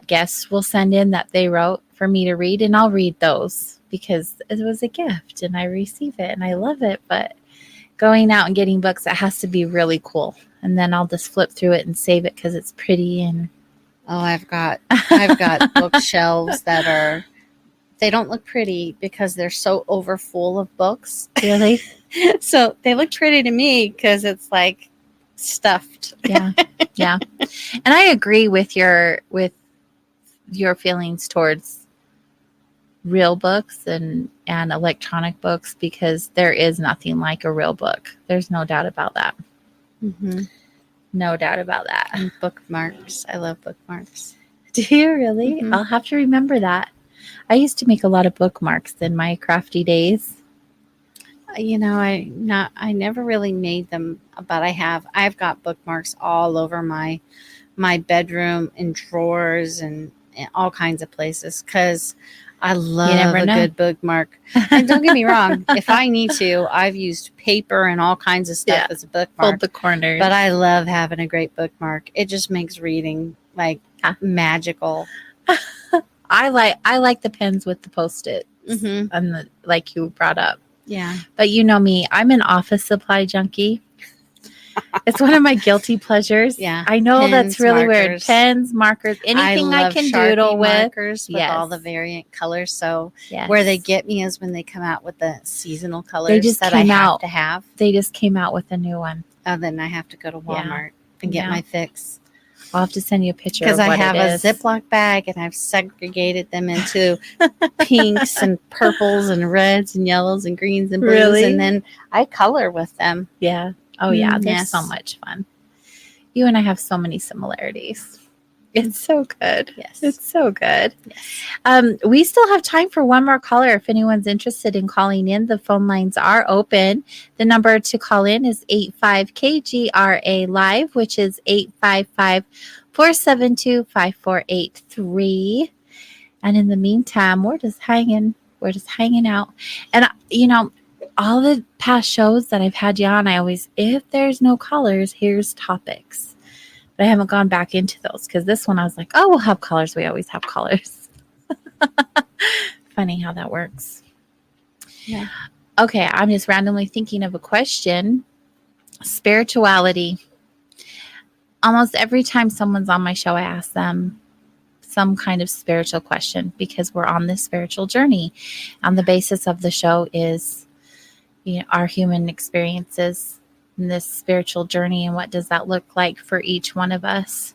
guests will send in that they wrote for me to read, and I'll read those because it was a gift and I receive it and I love it. But going out and getting books, it has to be really cool, and then I'll just flip through it and save it because it's pretty. And I've got bookshelves that they don't look pretty because they're so overfull of books. Really? So they look pretty to me because it's like stuffed. Yeah. Yeah. And I agree with your feelings towards real books and electronic books, because there is nothing like a real book. There's no doubt about that. Mm-hmm. No doubt about that. And bookmarks. I love bookmarks. Do you really? Mm-hmm. I'll have to remember that. I used to make a lot of bookmarks in my crafty days. You know, I never really made them, but I've got bookmarks all over my bedroom, in drawers and all kinds of places, because I love a good bookmark. And don't get me wrong, if I need to, I've used paper and all kinds of stuff as a bookmark. Hold the corners. But I love having a great bookmark. It just makes reading like magical. I like the pens with the Post-it, Mm-hmm. and the, like you brought up. Yeah. But you know me, I'm an office supply junkie. It's one of my guilty pleasures. Yeah. I know Pens, that's really weird. markers. Pens, markers, anything I can Sharpie doodle with. Markers with all the variant colors. So Yes. where they get me is when they come out with the seasonal colors They just that came I have out. to have. They just came out with a new one. Oh, then I have to go to Walmart and get my fix. I'll have to send you a picture Because of I what have it a is. Ziploc bag and I've segregated them into pinks and purples and reds and yellows and greens and blues. Really? And then I color with them. Yeah. Oh, yeah. Mm, They're yes. so much fun. You and I have so many similarities. It's so good. Yes. It's so good. Yes. We still have time for one more caller. If anyone's interested in calling in, the phone lines are open. The number to call in is 85KGRA Live, which is 855-472-5483. And in the meantime, we're just hanging out. And you know, all the past shows that I've had you on, I always, if there's no callers, here's topics. But I haven't gone back into those, because this one I was like, oh, we'll have callers. We always have callers. Funny how that works. Yeah. Okay, I'm just randomly thinking of a question. Spirituality. Almost every time someone's on my show, I ask them some kind of spiritual question, because we're on this spiritual journey. And the basis of the show is, you know, our human experiences in this spiritual journey, and what does that look like for each one of us.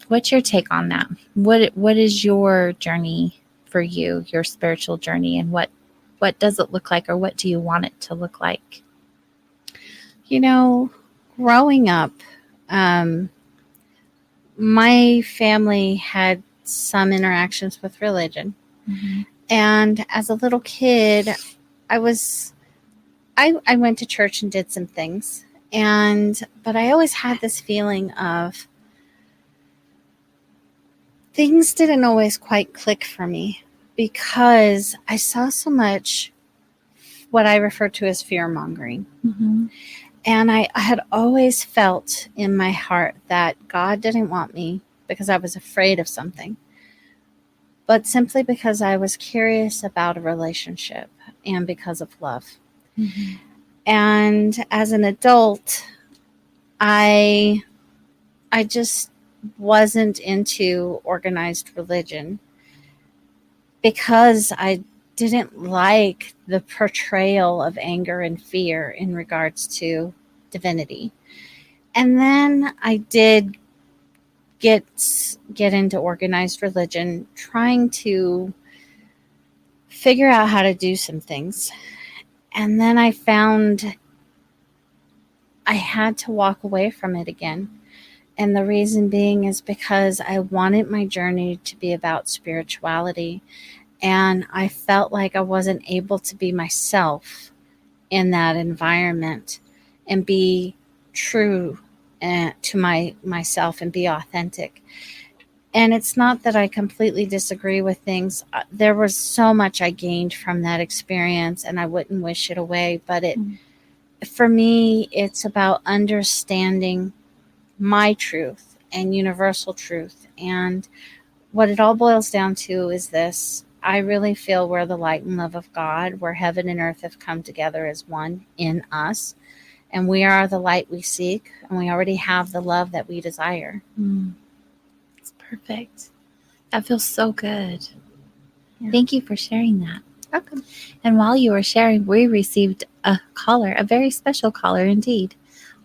What's your take on that? What is your journey for you, your spiritual journey, and what does it look like, or what do you want it to look like? You know, growing up, my family had some interactions with religion. Mm-hmm. And as a little kid, I went to church and did some things. But I always had this feeling of things didn't always quite click for me, because I saw so much what I refer to as fear mongering. Mm-hmm. And I had always felt in my heart that God didn't want me because I was afraid of something, but simply because I was curious about a relationship and because of love. Mm-hmm. And as an adult, I just wasn't into organized religion, because I didn't like the portrayal of anger and fear in regards to divinity. And then I did get into organized religion, trying to figure out how to do some things. And then I found I had to walk away from it again. And the reason being is because I wanted my journey to be about spirituality. And I felt like I wasn't able to be myself in that environment and be true to myself and be authentic. And it's not that I completely disagree with things. There was so much I gained from that experience, and I wouldn't wish it away. But for me, it's about understanding my truth and universal truth. And what it all boils down to is this: I really feel we're the light and love of God, where heaven and earth have come together as one in us. And we are the light we seek, and we already have the love that we desire. It's perfect. That feels so good. Yeah. Thank you for sharing that. Welcome. And while you were sharing, we received a caller, a very special caller indeed.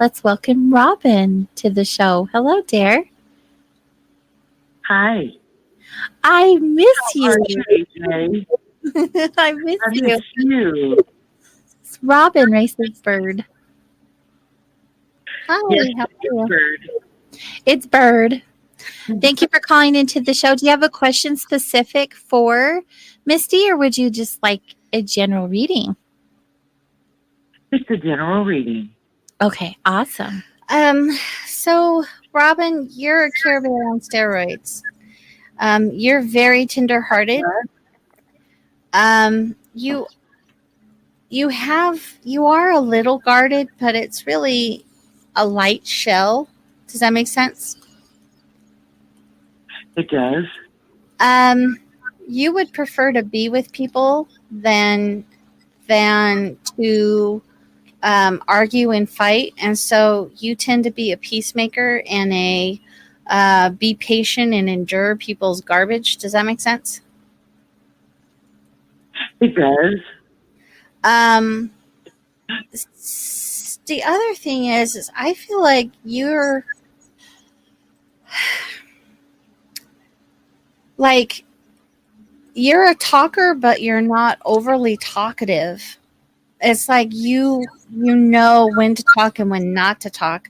Let's welcome Robin to the show. Hello, dear. Hi. I miss you. How are you, AJ? I miss I you. miss you. It's Robin, Race's bird. Hi, Yes, how are it's you? Bird. It's Bird. Thank you for calling into the show. Do you have a question specific for Misty, or would you just like a general reading? It's a general reading. Okay, awesome. So Robin, you're a Care Bear on steroids. You're very tender-hearted. You are a little guarded, but it's really a light shell. Does that make sense? It does. You would prefer to be with people than to argue and fight, and so you tend to be a peacemaker and be patient and endure people's garbage. Does that make sense? It does. The other thing is I feel like you're a talker, but you're not overly talkative. It's like you know when to talk and when not to talk,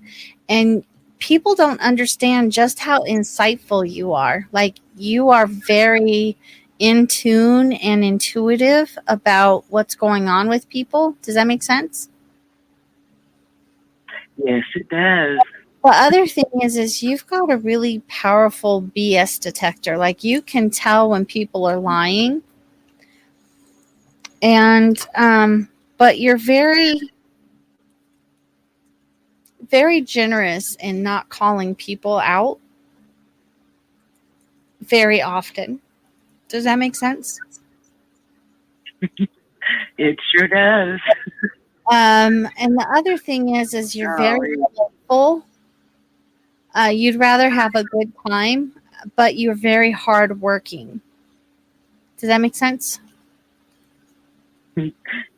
and people don't understand just how insightful you are. Like, you are very in tune and intuitive about what's going on with people. Does that make sense? Yes, it does. The other thing is you've got a really powerful BS detector. Like, you can tell when people are lying. And but you're very, very generous in not calling people out very often. Does that make sense? It sure does. And the other thing is you're very hopeful. You'd rather have a good time, but you're very hardworking. Does that make sense?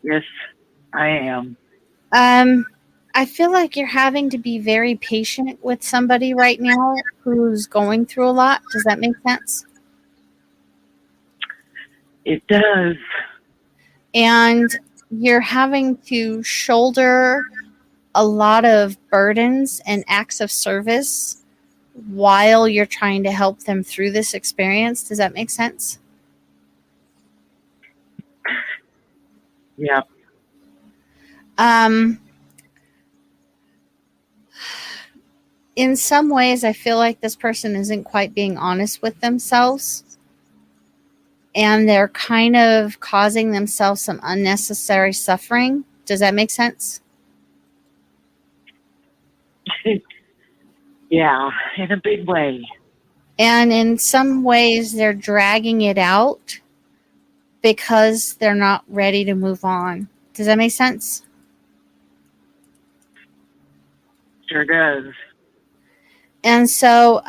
Yes, I am. I feel like you're having to be very patient with somebody right now who's going through a lot. Does that make sense? It does. And you're having to shoulder a lot of burdens and acts of service while you're trying to help them through this experience. Does that make sense? Yeah. In some ways, I feel like this person isn't quite being honest with themselves, and they're kind of causing themselves some unnecessary suffering. Does that make sense? Yeah, in a big way. And in some ways, they're dragging it out because they're not ready to move on. Does that make sense? Sure does. And so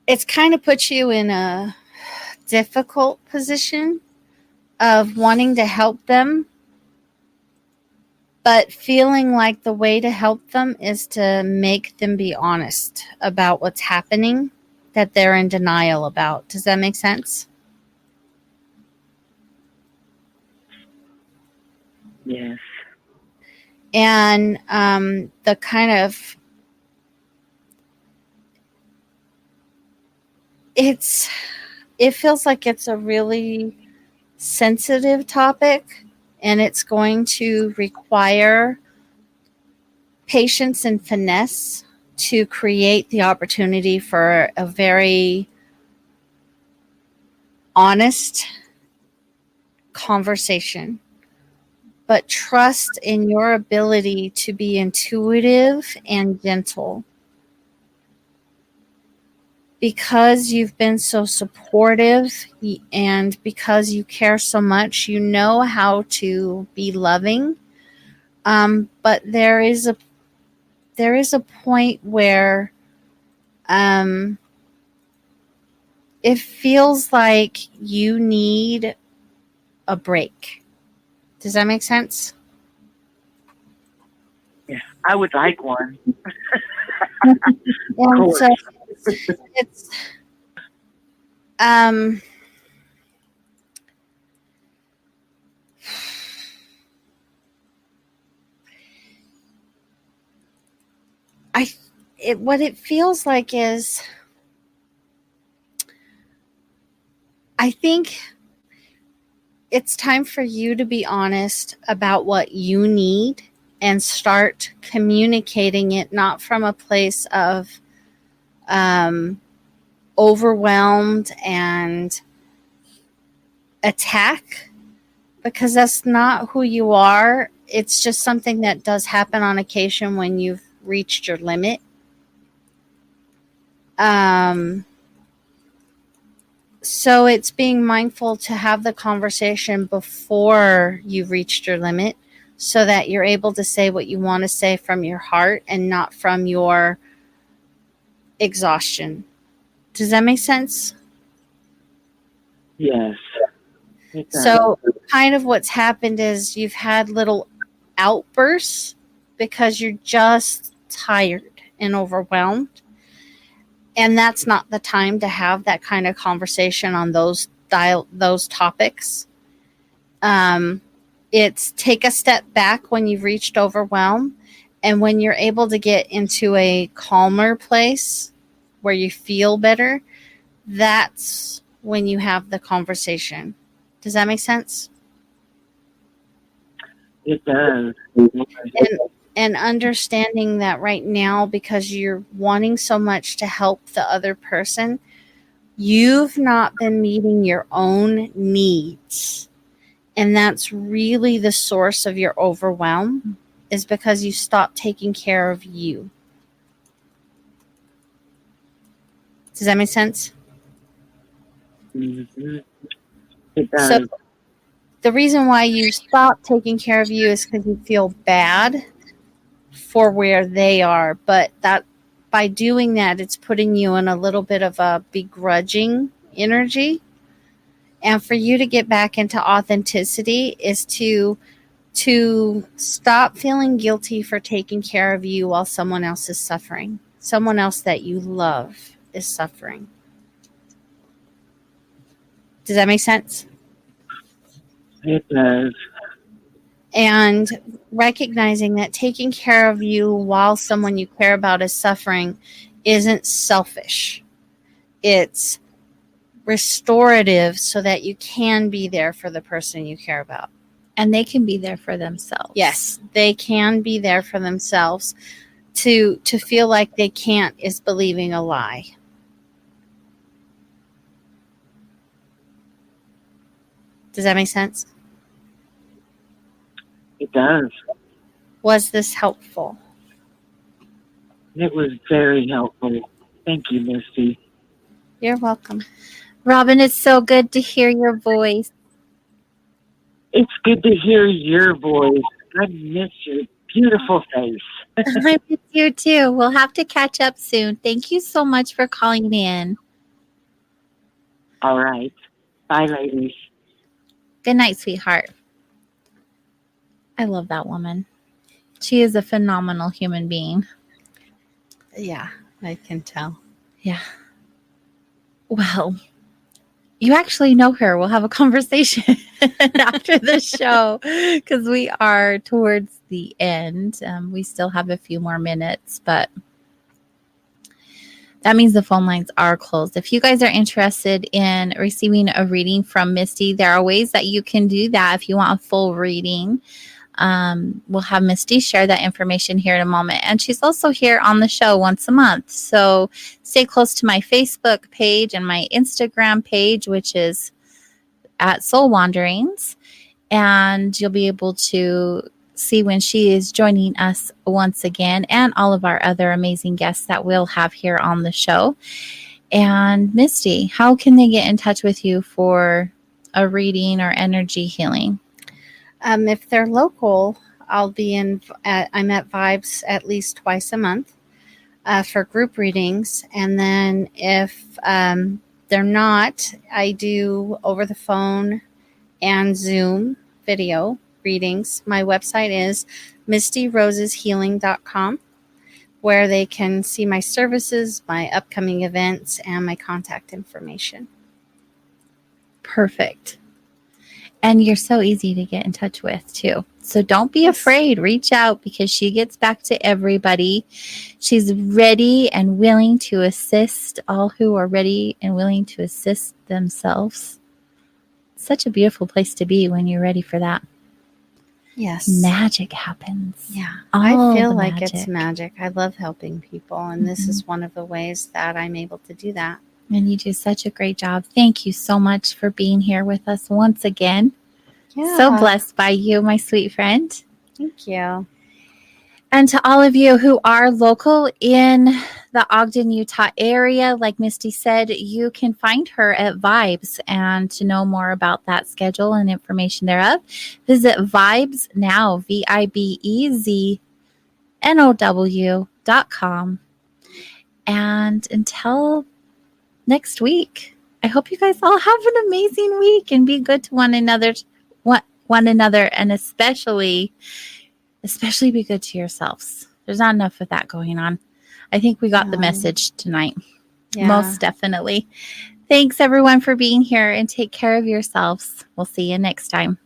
it's kind of put you in a difficult position of wanting to help them, but feeling like the way to help them is to make them be honest about what's happening that they're in denial about. Does that make sense? Yes. And the kind of it feels like it's a really sensitive topic, and it's going to require patience and finesse to create the opportunity for a very honest conversation. But trust in your ability to be intuitive and gentle. Because you've been so supportive and because you care so much, you know how to be loving. But there is a point where it feels like you need a break. Does that make sense? Yeah, I would like one. And so it's what it feels like is, I think it's time for you to be honest about what you need and start communicating it, not from a place of overwhelmed and attack, because that's not who you are. It's just something that does happen on occasion when you've reached your limit. So it's being mindful to have the conversation before you've reached your limit so that you're able to say what you want to say from your heart and not from your exhaustion. Does that make sense? Yes. So kind of what's happened is you've had little outbursts because you're just tired and overwhelmed. And that's not the time to have that kind of conversation on those topics. It's take a step back when you've reached overwhelm, and when you're able to get into a calmer place where you feel better, that's when you have the conversation. Does that make sense? It does. And understanding that right now, because you're wanting so much to help the other person, you've not been meeting your own needs. And that's really the source of your overwhelm, is because you stopped taking care of you. Does that make sense? Mm-hmm. It does. So the reason why you stop taking care of you is because you feel bad for where they are. But that by doing that, it's putting you in a little bit of a begrudging energy. And for you to get back into authenticity is to stop feeling guilty for taking care of you while someone else is suffering. Someone else that you love is suffering. Does that make sense? It does. And recognizing that taking care of you while someone you care about is suffering isn't selfish. It's restorative so that you can be there for the person you care about. And they can be there for themselves. Yes, they can be there for themselves. To feel like they can't is believing a lie. Does that make sense? It does. Was this helpful? It was very helpful. Thank you, Misty. You're welcome. Robin, it's so good to hear your voice. It's good to hear your voice. I miss your beautiful face. I miss you too. We'll have to catch up soon. Thank you so much for calling in. All right. Bye, ladies. Good night, sweetheart. I love that woman. She is a phenomenal human being. Yeah, I can tell. Yeah. Well, you actually know her. We'll have a conversation after the show because we are towards the end. We still have a few more minutes, but that means the phone lines are closed. If you guys are interested in receiving a reading from Misty, there are ways that you can do that if you want a full reading. We'll have Misty share that information here in a moment. And she's also here on the show once a month. So stay close to my Facebook page and my Instagram page, which is at Soul Wanderings. And you'll be able to see when she is joining us once again, and all of our other amazing guests that we'll have here on the show. And Misty, how can they get in touch with you for a reading or energy healing? If they're local, I'm at Vibes at least twice a month for group readings. And then if they're not. I do over the phone and Zoom video readings. My website is mistyroseshealing.com, where they can see my services, my upcoming events, and my contact information. Perfect. And you're so easy to get in touch with, too. So don't be afraid. Reach out, because she gets back to everybody. She's ready and willing to assist all who are ready and willing to assist themselves. Such a beautiful place to be when you're ready for that. Yes. Magic happens. Yeah. All I feel the like it's magic. I love helping people, and this is one of the ways that I'm able to do that. And you do such a great job. Thank you so much for being here with us once again. Yeah. So blessed by you, my sweet friend. Thank you. And to all of you who are local in the Ogden, Utah area, like Misty said, you can find her at Vibes. And to know more about that schedule and information thereof, visit vibesnow, VIBEZNOW.com. And until next week, I hope you guys all have an amazing week and be good to one another, and especially be good to yourselves. There's not enough of that going on. I think we got the message tonight. Yeah. Most definitely. Thanks everyone for being here, and take care of yourselves. We'll see you next time.